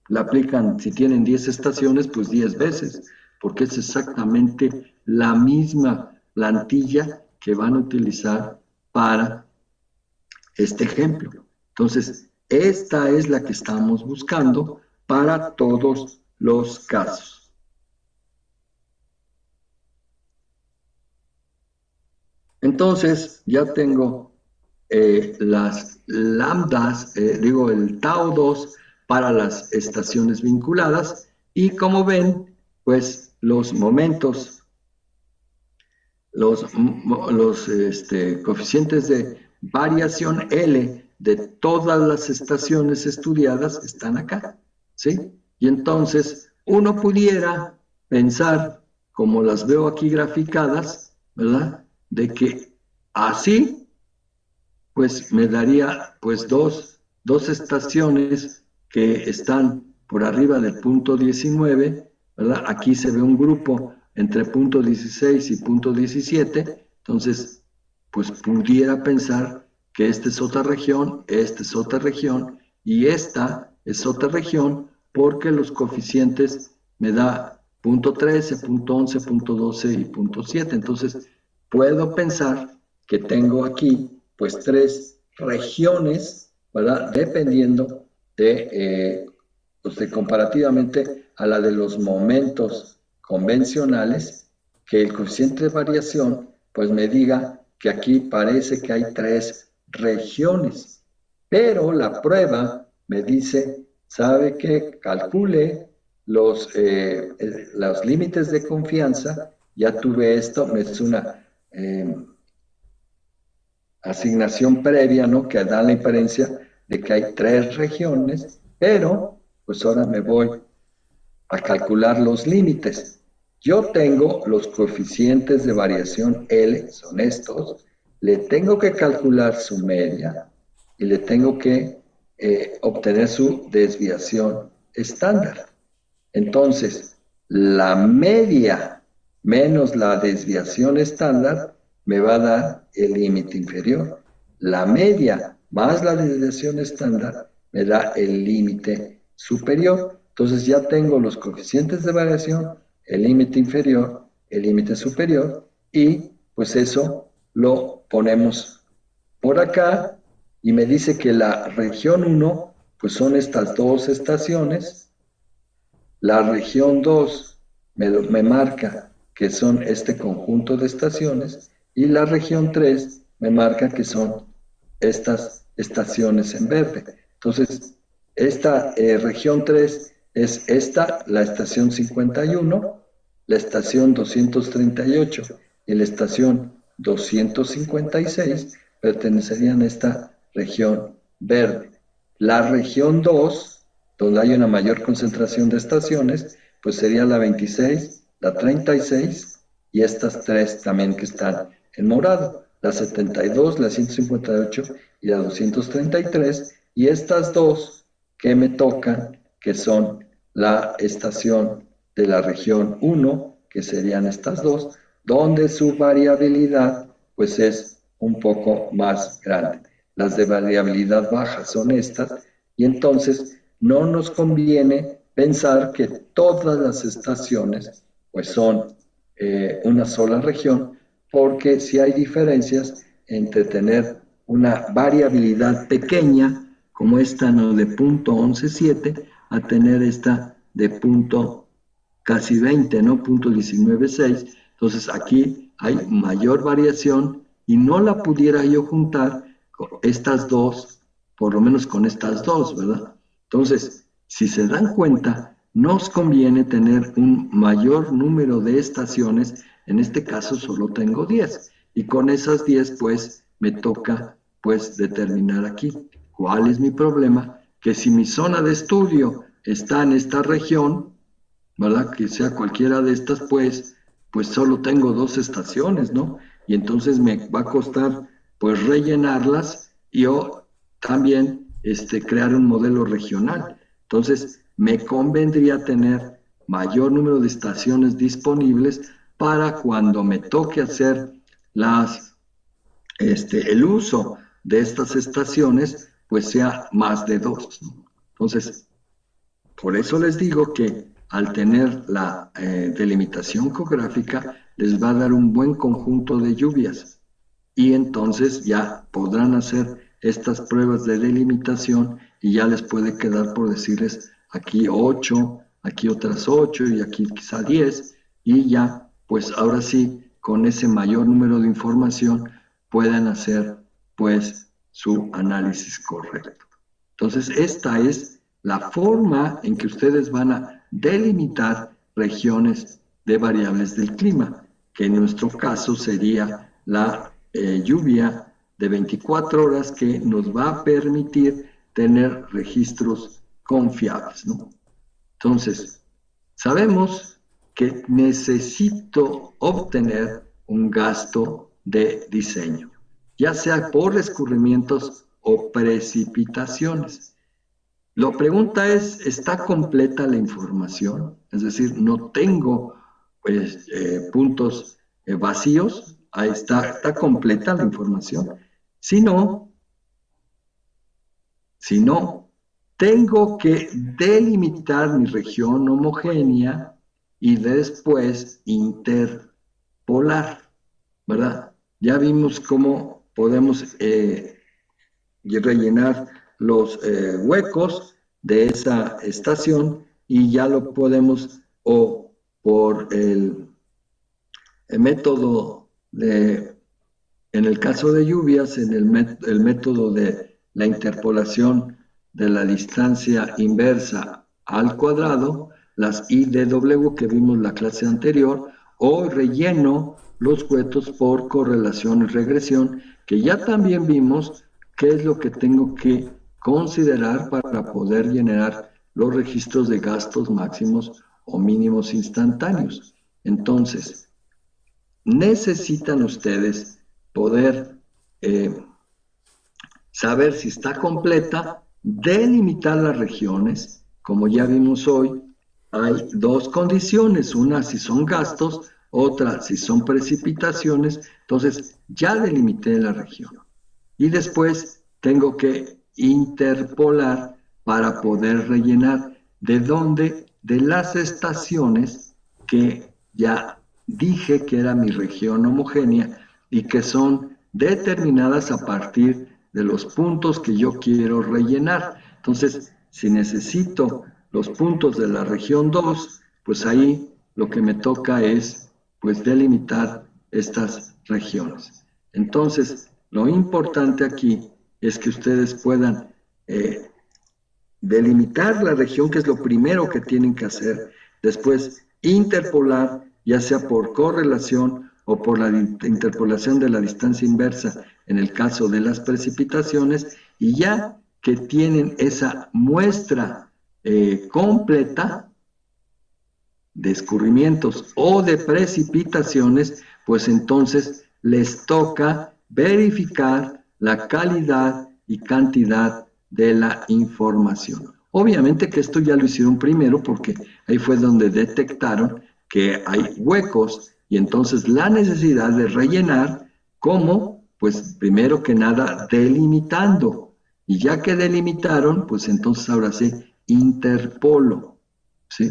la aplican, si tienen 10 estaciones, pues 10 veces, porque es exactamente la misma plantilla que van a utilizar para este ejemplo. Entonces, esta es la que estamos buscando para todos los casos. Entonces, ya tengo las lambdas, el tau 2 para las estaciones vinculadas y como ven, pues los momentos, los coeficientes de variación L de todas las estaciones estudiadas están acá, ¿sí? Y entonces uno pudiera pensar, como las veo aquí graficadas, ¿verdad? De que así, pues me daría pues dos estaciones que están por arriba del punto 19, ¿verdad? Aquí se ve un grupo entre punto 16 y punto 17, entonces, pues pudiera pensar que esta es otra región, esta es otra región y esta es otra región porque los coeficientes me da punto 13, punto 11, punto 12 y punto 7. Entonces, puedo pensar que tengo aquí pues 3 regiones, ¿verdad? Dependiendo de, comparativamente a la de los momentos convencionales, que el coeficiente de variación pues me diga que aquí parece que hay 3 regiones, pero la prueba me dice, ¿sabe qué? Calcule los límites de confianza, ya tuve esto, es una asignación previa, ¿no? Que da la inferencia de que hay 3 regiones, pero pues ahora me voy a calcular los límites. Yo tengo los coeficientes de variación L, son estos, le tengo que calcular su media y le tengo que obtener su desviación estándar. Entonces, la media menos la desviación estándar me va a dar el límite inferior. La media más la desviación estándar me da el límite superior. Entonces ya tengo los coeficientes de variación, el límite inferior, el límite superior y pues eso lo ponemos por acá y me dice que la región 1 pues son estas 2 estaciones. La región 2 me marca que son este conjunto de estaciones y la región 3 me marca que son estas estaciones en verde. Entonces, esta región 3 es esta, la estación 51, la estación 238 y la estación 256 pertenecerían a esta región verde. La región 2, donde hay una mayor concentración de estaciones, pues sería la 26, la 36 y estas tres también que están en morado, la 72, la 158 y la 233, y estas dos que me tocan, que son la estación de la región 1, que serían estas dos, donde su variabilidad pues es un poco más grande. Las de variabilidad baja son estas, y entonces no nos conviene pensar que todas las estaciones pues son una sola región, porque si hay diferencias entre tener una variabilidad pequeña, como esta no de 0.117, a tener esta de punto casi 20, ¿no? 0.196. Entonces aquí hay mayor variación y no la pudiera yo juntar con estas dos, por lo menos con estas dos, ¿verdad? Entonces, si se dan cuenta, nos conviene tener un mayor número de estaciones. En este caso solo tengo 10, y con esas 10 pues me toca pues determinar aquí cuál es mi problema, que si mi zona de estudio está en esta región, ¿verdad? Que sea cualquiera de estas, pues solo tengo 2 estaciones, ¿no? Y entonces me va a costar pues rellenarlas y o también crear un modelo regional. Entonces me convendría tener mayor número de estaciones disponibles para cuando me toque hacer el uso de estas estaciones, pues sea más de 2, ¿no? Entonces, por eso les digo que al tener la delimitación geográfica les va a dar un buen conjunto de lluvias, y entonces ya podrán hacer estas pruebas de delimitación y ya les puede quedar por decirles aquí 8, aquí otras 8 y aquí quizá 10, y ya pues ahora sí con ese mayor número de información puedan hacer pues su análisis correcto. Entonces esta es la forma en que ustedes van a delimitar regiones de variables del clima, que en nuestro caso sería la lluvia de 24 horas, que nos va a permitir tener registros confiables, ¿no? Entonces, sabemos que necesito obtener un gasto de diseño, ya sea por escurrimientos o precipitaciones. La pregunta es, ¿está completa la información? Es decir, no tengo pues, puntos vacíos. Ahí está completa la información. Si no, tengo que delimitar mi región homogénea y después interpolar, ¿verdad? Ya vimos cómo podemos rellenar los huecos de esa estación, y ya lo podemos o por el método de, en el caso de lluvias, en el método de la interpolación de la distancia inversa al cuadrado, las IDW que vimos la clase anterior, o relleno los huecos por correlación y regresión, que ya también vimos qué es lo que tengo que considerar para poder generar los registros de gastos máximos o mínimos instantáneos. Entonces, necesitan ustedes poder saber si está completa, delimitar las regiones. Como ya vimos hoy, hay dos condiciones, una si son gastos, otra si son precipitaciones. Entonces ya delimité la región y después tengo que interpolar para poder rellenar. ¿De dónde? De las estaciones que ya dije que era mi región homogénea y que son determinadas a partir de los puntos que yo quiero rellenar. Entonces, si necesito los puntos de la región 2, pues ahí lo que me toca es pues delimitar estas regiones. Entonces, lo importante aquí es que ustedes puedan delimitar la región, que es lo primero que tienen que hacer. Después, interpolar ya sea por correlación o por la interpolación de la distancia inversa en el caso de las precipitaciones, y ya que tienen esa muestra completa de escurrimientos o de precipitaciones, pues entonces les toca verificar la calidad y cantidad de la información. Obviamente que esto ya lo hicieron primero porque ahí fue donde detectaron que hay huecos y entonces la necesidad de rellenar, ¿cómo? Pues primero que nada delimitando. Y ya que delimitaron, pues entonces ahora sí interpolo, ¿sí?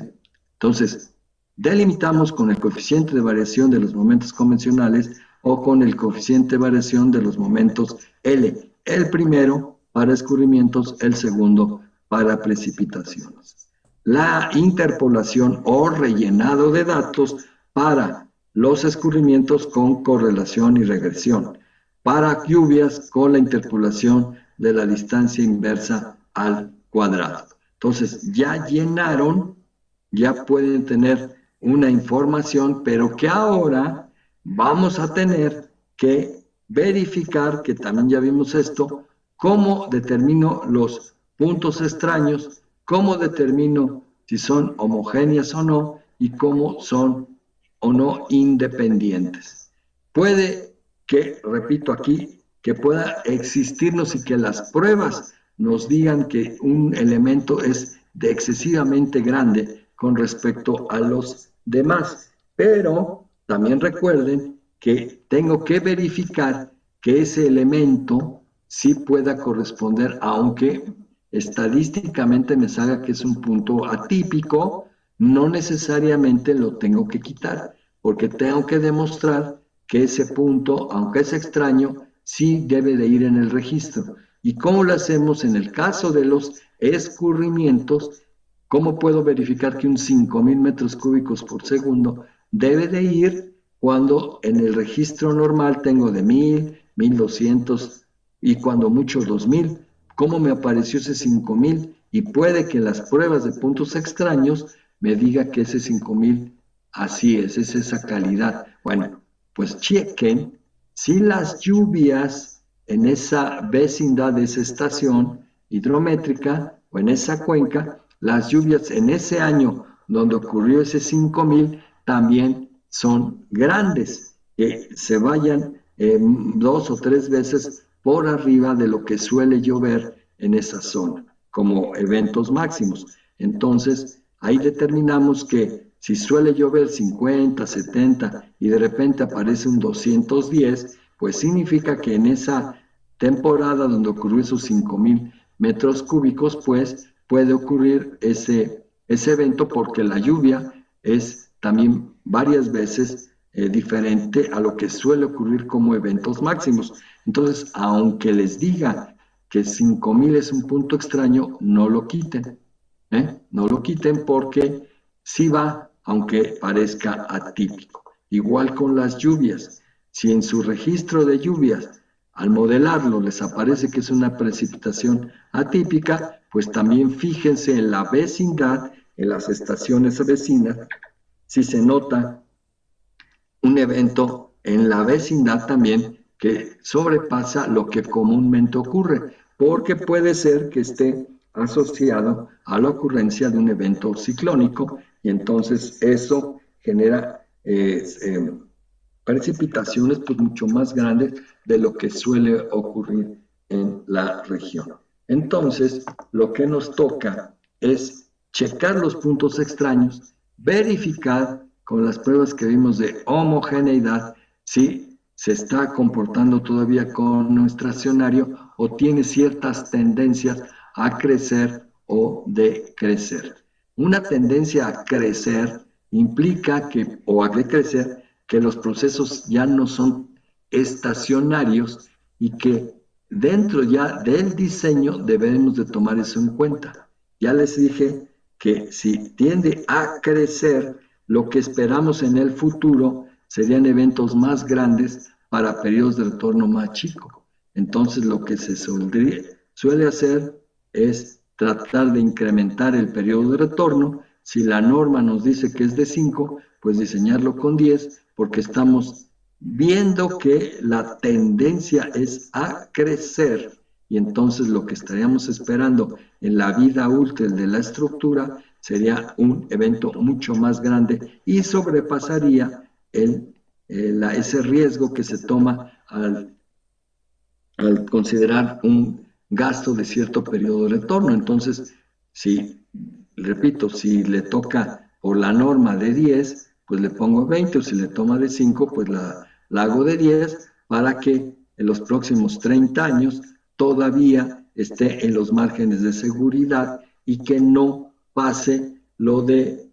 Entonces, delimitamos con el coeficiente de variación de los momentos convencionales o con el coeficiente de variación de los momentos L. El primero para escurrimientos, el segundo para precipitaciones. La interpolación o rellenado de datos para los escurrimientos con correlación y regresión. Para lluvias con la interpolación de la distancia inversa al cuadrado. Entonces, ya llenaron, ya pueden tener una información, pero que ahora vamos a tener que verificar, que también ya vimos esto, cómo determino los puntos extraños, cómo determino si son homogéneas o no, y cómo son o no independientes. Puede que, repito aquí, que pueda existirnos y que las pruebas nos digan que un elemento es de excesivamente grande con respecto a los demás. Pero también recuerden que tengo que verificar que ese elemento sí pueda corresponder, aunque estadísticamente me salga que es un punto atípico, no necesariamente lo tengo que quitar, porque tengo que demostrar que ese punto, aunque es extraño, sí debe de ir en el registro. ¿Y cómo lo hacemos en el caso de los escurrimientos? ¿Cómo puedo verificar que un 5,000 metros cúbicos por segundo debe de ir cuando en el registro normal tengo de 1,000, 1,200 y cuando mucho 2,000? ¿Cómo me apareció ese 5,000? Y puede que las pruebas de puntos extraños me diga que ese 5,000 así es esa calidad. Bueno, pues chequen si las lluvias en esa vecindad de esa estación hidrométrica o en esa cuenca, las lluvias en ese año donde ocurrió ese 5,000 también son grandes, que se vayan 2 o 3 veces por arriba de lo que suele llover en esa zona, como eventos máximos. Entonces, ahí determinamos que si suele llover 50, 70 y de repente aparece un 210, pues significa que en esa temporada donde ocurrió esos 5,000 metros cúbicos, pues puede ocurrir ese evento porque la lluvia es también varias veces diferente a lo que suele ocurrir como eventos máximos. Entonces, aunque les diga que 5,000 es un punto extraño, no lo quiten. No lo quiten porque sí va, aunque parezca atípico. Igual con las lluvias. Si en su registro de lluvias, al modelarlo, les aparece que es una precipitación atípica, pues también fíjense en la vecindad, en las estaciones vecinas, si se nota un evento en la vecindad también que sobrepasa lo que comúnmente ocurre, porque puede ser que esté asociado a la ocurrencia de un evento ciclónico y entonces eso genera precipitaciones pues mucho más grandes de lo que suele ocurrir en la región. Entonces, lo que nos toca es checar los puntos extraños, verificar con las pruebas que vimos de homogeneidad si se está comportando todavía con nuestro estacionario o tiene ciertas tendencias a crecer o decrecer. Una tendencia a crecer implica que, o a decrecer, que los procesos ya no son estacionarios y que dentro ya del diseño debemos de tomar eso en cuenta. Ya les dije que si tiende a crecer, lo que esperamos en el futuro serían eventos más grandes para periodos de retorno más chicos. Entonces lo que se suele hacer es tratar de incrementar el periodo de retorno si la norma nos dice que es de 5, pues diseñarlo con 10, porque estamos viendo que la tendencia es a crecer, y entonces lo que estaríamos esperando en la vida útil de la estructura sería un evento mucho más grande y sobrepasaría ese riesgo que se toma al considerar un gasto de cierto periodo de retorno. Entonces, repito, si le toca por la norma de 10, pues le pongo 20, o si le toma de 5, pues la hago de 10, para que en los próximos 30 años todavía esté en los márgenes de seguridad y que no pase lo de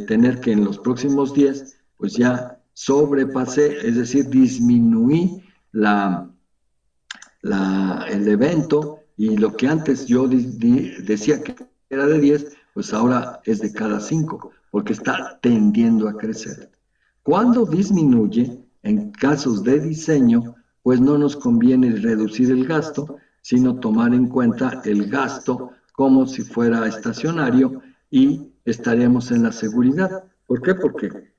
tener que en los próximos 10, pues ya sobrepasé, es decir, disminuí el evento, y lo que antes yo decía que era de 10, pues ahora es de cada 5, porque está tendiendo a crecer. Cuando disminuye, en casos de diseño, pues no nos conviene reducir el gasto, sino tomar en cuenta el gasto como si fuera estacionario, y estaremos en la seguridad. ¿Por qué? Porque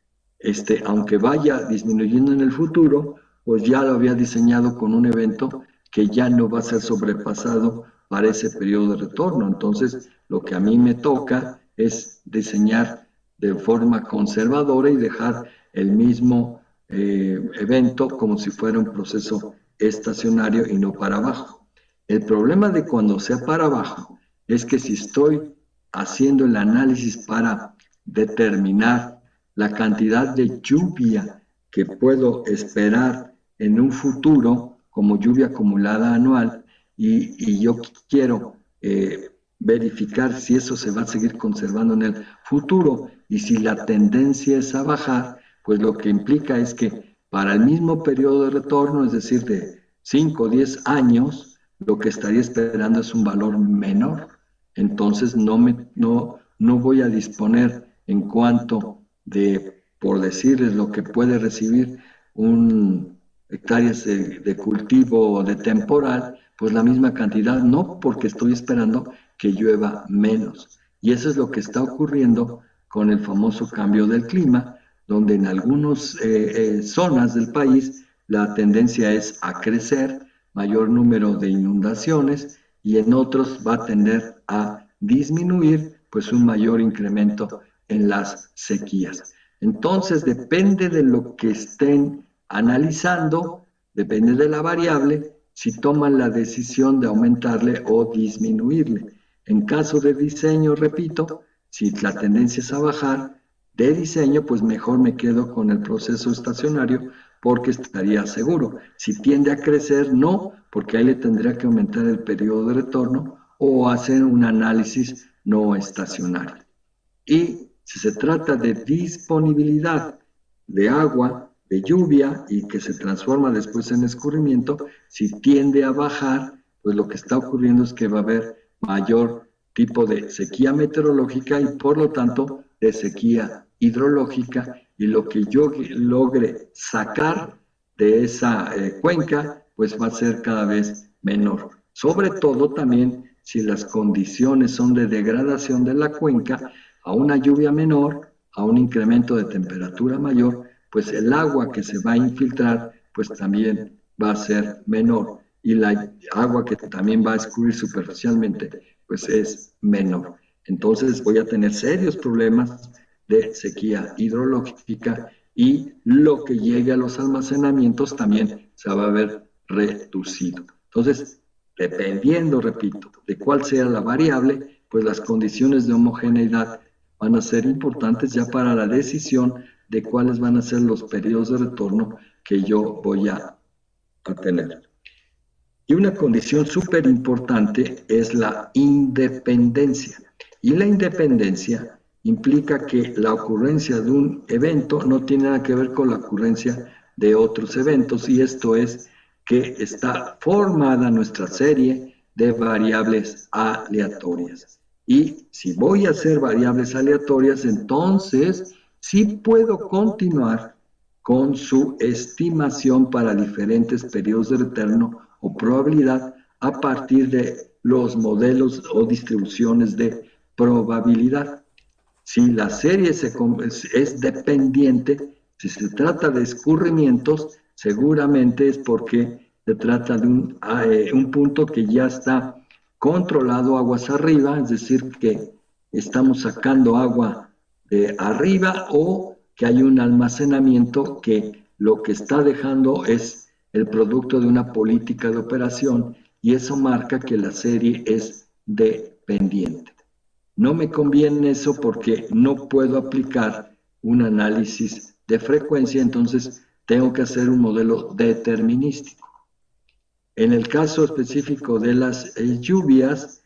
aunque vaya disminuyendo en el futuro, pues ya lo había diseñado con un evento que ya no va a ser sobrepasado para ese periodo de retorno. Entonces, lo que a mí me toca es diseñar de forma conservadora y dejar el mismo evento como si fuera un proceso estacionario y no para abajo. El problema de cuando sea para abajo es que si estoy haciendo el análisis para determinar la cantidad de lluvia que puedo esperar en un futuro como lluvia acumulada anual, y yo quiero verificar si eso se va a seguir conservando en el futuro, y si la tendencia es a bajar, pues lo que implica es que para el mismo periodo de retorno, es decir, de 5 o 10 años, lo que estaría esperando es un valor menor. Entonces no voy a disponer en cuanto de, por decirles, lo que puede recibir un hectáreas de cultivo o de temporal, pues la misma cantidad, no, porque estoy esperando que llueva menos. Y eso es lo que está ocurriendo con el famoso cambio del clima, donde en algunas zonas del país la tendencia es a crecer, mayor número de inundaciones, y en otros va a tender a disminuir, pues un mayor incremento en las sequías. Entonces depende de lo que estén analizando, depende de la variable, si toman la decisión de aumentarle o disminuirle. En caso de diseño, repito, si la tendencia es a bajar de diseño, pues mejor me quedo con el proceso estacionario, porque estaría seguro. Si tiende a crecer, no, porque ahí le tendría que aumentar el periodo de retorno o hacer un análisis no estacionario. Y si se trata de disponibilidad de agua, de lluvia, y que se transforma después en escurrimiento, si tiende a bajar, pues lo que está ocurriendo es que va a haber mayor tipo de sequía meteorológica y por lo tanto de sequía hidrológica, y lo que yo logre sacar de esa cuenca, pues va a ser cada vez menor. Sobre todo también si las condiciones son de degradación de la cuenca, a una lluvia menor, a un incremento de temperatura mayor, pues el agua que se va a infiltrar, pues también va a ser menor, y la agua que también va a escurrir superficialmente, pues es menor. Entonces voy a tener serios problemas de sequía hidrológica, y lo que llegue a los almacenamientos también se va a ver reducido. Entonces, dependiendo, repito, de cuál sea la variable, pues las condiciones de homogeneidad van a ser importantes ya para la decisión de cuáles van a ser los periodos de retorno que yo voy a tener. Y una condición súper importante es la independencia. Y la independencia implica que la ocurrencia de un evento no tiene nada que ver con la ocurrencia de otros eventos, y esto es que está formada nuestra serie de variables aleatorias. Y si voy a hacer variables aleatorias, entonces sí puedo continuar con su estimación para diferentes periodos de retorno o probabilidad a partir de los modelos o distribuciones de probabilidad. Si la serie es dependiente, si se trata de escurrimientos, seguramente es porque se trata de un punto que ya está controlado aguas arriba, es decir, que estamos sacando agua de arriba o que hay un almacenamiento que lo que está dejando es el producto de una política de operación y eso marca que la serie es dependiente. No me conviene eso porque no puedo aplicar un análisis de frecuencia, entonces tengo que hacer un modelo determinístico. En el caso específico de las lluvias,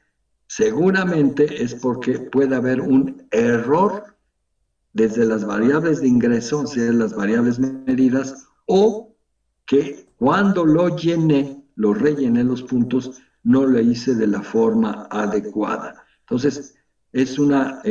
seguramente es porque puede haber un error desde las variables de ingreso, o sea, las variables medidas, o que cuando lo rellené los puntos, no lo hice de la forma adecuada. Entonces, es una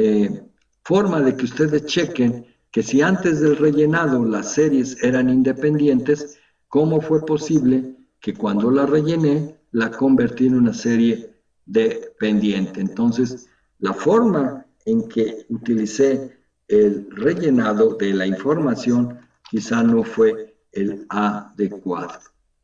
forma de que ustedes chequen que si antes del rellenado las series eran independientes, ¿cómo fue posible que cuando la rellené la convertí en una serie dependiente? Entonces, la forma en que utilicé el rellenado de la información quizá no fue el adecuado.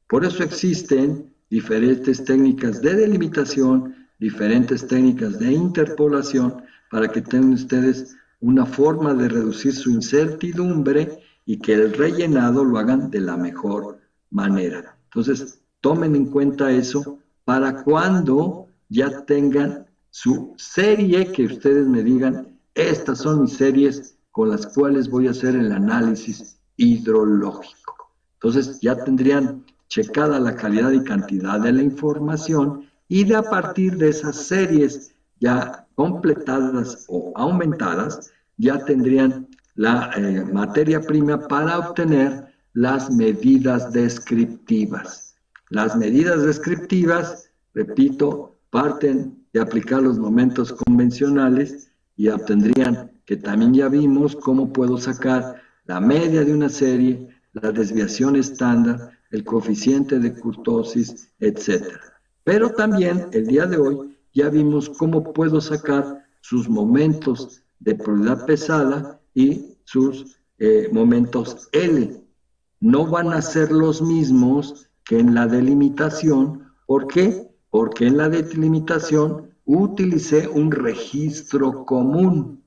Por eso existen diferentes técnicas de delimitación, diferentes técnicas de interpolación, para que tengan ustedes una forma de reducir su incertidumbre y que el rellenado lo hagan de la mejor manera. Entonces, tomen en cuenta eso para cuando ya tengan su serie que ustedes me digan, estas son mis series con las cuales voy a hacer el análisis hidrológico. Entonces ya tendrían checada la calidad y cantidad de la información y de a partir de esas series ya completadas o aumentadas, ya tendrían la materia prima para obtener las medidas descriptivas. Las medidas descriptivas, repito, parten de aplicar los momentos convencionales y obtendrían que también ya vimos cómo puedo sacar la media de una serie, la desviación estándar, el coeficiente de kurtosis, etc. Pero también el día de hoy ya vimos cómo puedo sacar sus momentos de probabilidad pesada y sus momentos L. No van a ser los mismos que en la delimitación. ¿Por qué? Porque en la delimitación utilicé un registro común.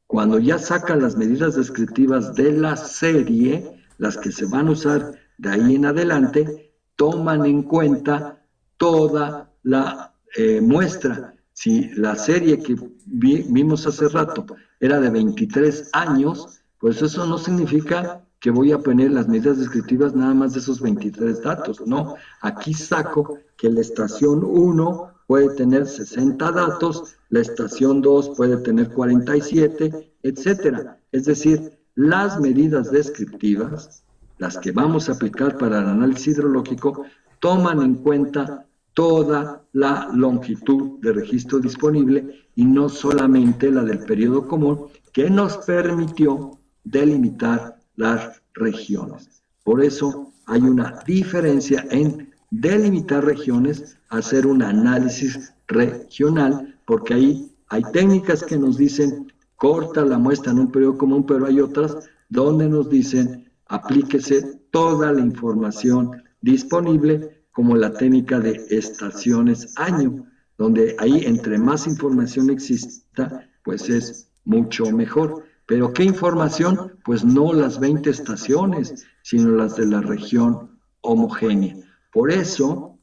Cuando ya sacan las medidas descriptivas de la serie, las que se van a usar de ahí en adelante, toman en cuenta toda la muestra. Si la serie que vimos hace rato era de 23 años, pues eso no significa que voy a poner las medidas descriptivas nada más de esos 23 datos. No, aquí saco que la estación 1 puede tener 60 datos, la estación 2 puede tener 47, etcétera. Es decir, las medidas descriptivas, las que vamos a aplicar para el análisis hidrológico, toman en cuenta toda la longitud de registro disponible y no solamente la del periodo común que nos permitió delimitar las regiones. Por eso hay una diferencia en delimitar regiones, hacer un análisis regional, porque ahí hay técnicas que nos dicen corta la muestra en un periodo común, pero hay otras donde nos dicen aplíquese toda la información disponible, como la técnica de estaciones año, donde ahí entre más información exista, pues es mucho mejor. ¿Pero qué información? Pues no las 20 estaciones, sino las de la región homogénea. Por eso,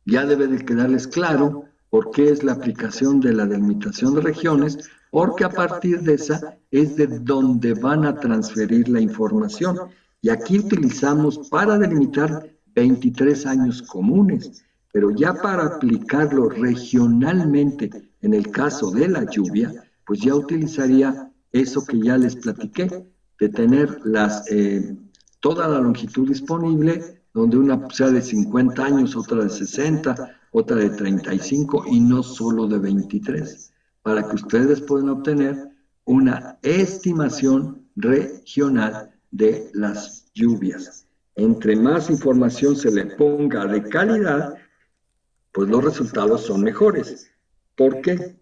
ya debe de quedarles claro por qué es la aplicación de la delimitación de regiones, porque a partir de esa es de donde van a transferir la información. Y aquí utilizamos para delimitar 23 años comunes, pero ya para aplicarlo regionalmente en el caso de la lluvia, pues ya utilizaría eso que ya les platiqué, de tener toda la longitud disponible, donde una sea de 50 años, otra de 60, otra de 35 y no solo de 23, para que ustedes puedan obtener una estimación regional de las lluvias. Entre más información se le ponga de calidad, pues los resultados son mejores. ¿Por qué?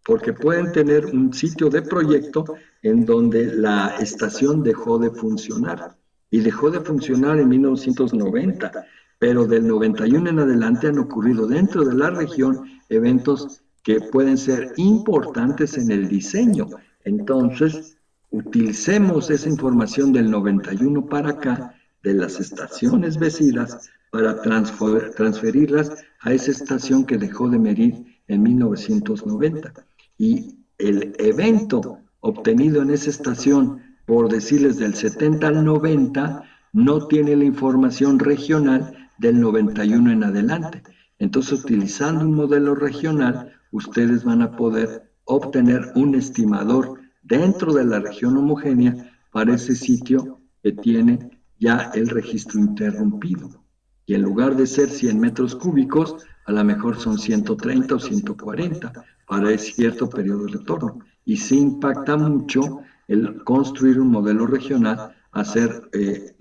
porque pueden tener un sitio de proyecto en donde la estación dejó de funcionar. Y dejó de funcionar en 1990, pero del 91 en adelante han ocurrido dentro de la región eventos que pueden ser importantes en el diseño. Entonces, utilicemos esa información del 91 para acá, de las estaciones vecinas, para transferirlas a esa estación que dejó de medir en 1990. Y el evento obtenido en esa estación, por decirles del 70 al 90, no tiene la información regional del 91 en adelante. Entonces, utilizando un modelo regional, ustedes van a poder obtener un estimador dentro de la región homogénea para ese sitio que tiene ya el registro interrumpido. Y en lugar de ser 100 metros cúbicos, a lo mejor son 130 o 140 para ese cierto periodo de retorno. Y sí impacta mucho el construir un modelo regional, hacer el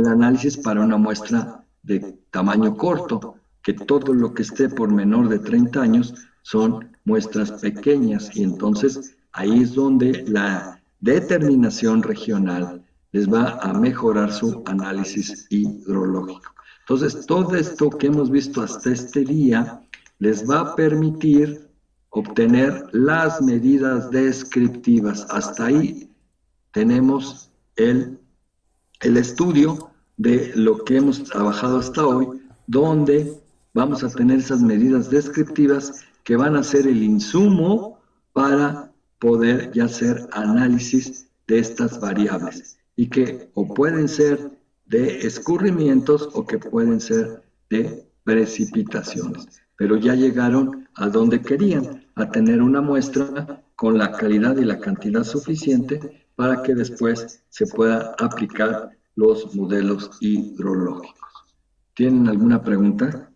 análisis para una muestra de tamaño corto, que todo lo que esté por menor de 30 años son muestras pequeñas, y entonces ahí es donde la determinación regional les va a mejorar su análisis hidrológico. Entonces, todo esto que hemos visto hasta este día les va a permitir obtener las medidas descriptivas. Hasta ahí tenemos el estudio de lo que hemos trabajado hasta hoy, donde vamos a tener esas medidas descriptivas que van a ser el insumo para poder ya hacer análisis de estas variables y que o pueden ser de escurrimientos o que pueden ser de precipitaciones, pero ya llegaron a donde querían, a tener una muestra con la calidad y la cantidad suficiente para que después se pueda aplicar los modelos hidrológicos. ¿Tienen alguna pregunta?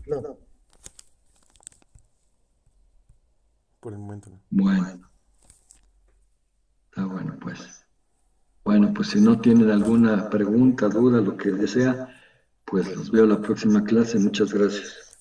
No. Por el momento no. Bueno, está bueno pues. Bueno, pues si no tienen alguna pregunta, duda, lo que desea, pues los veo la próxima clase. Muchas gracias.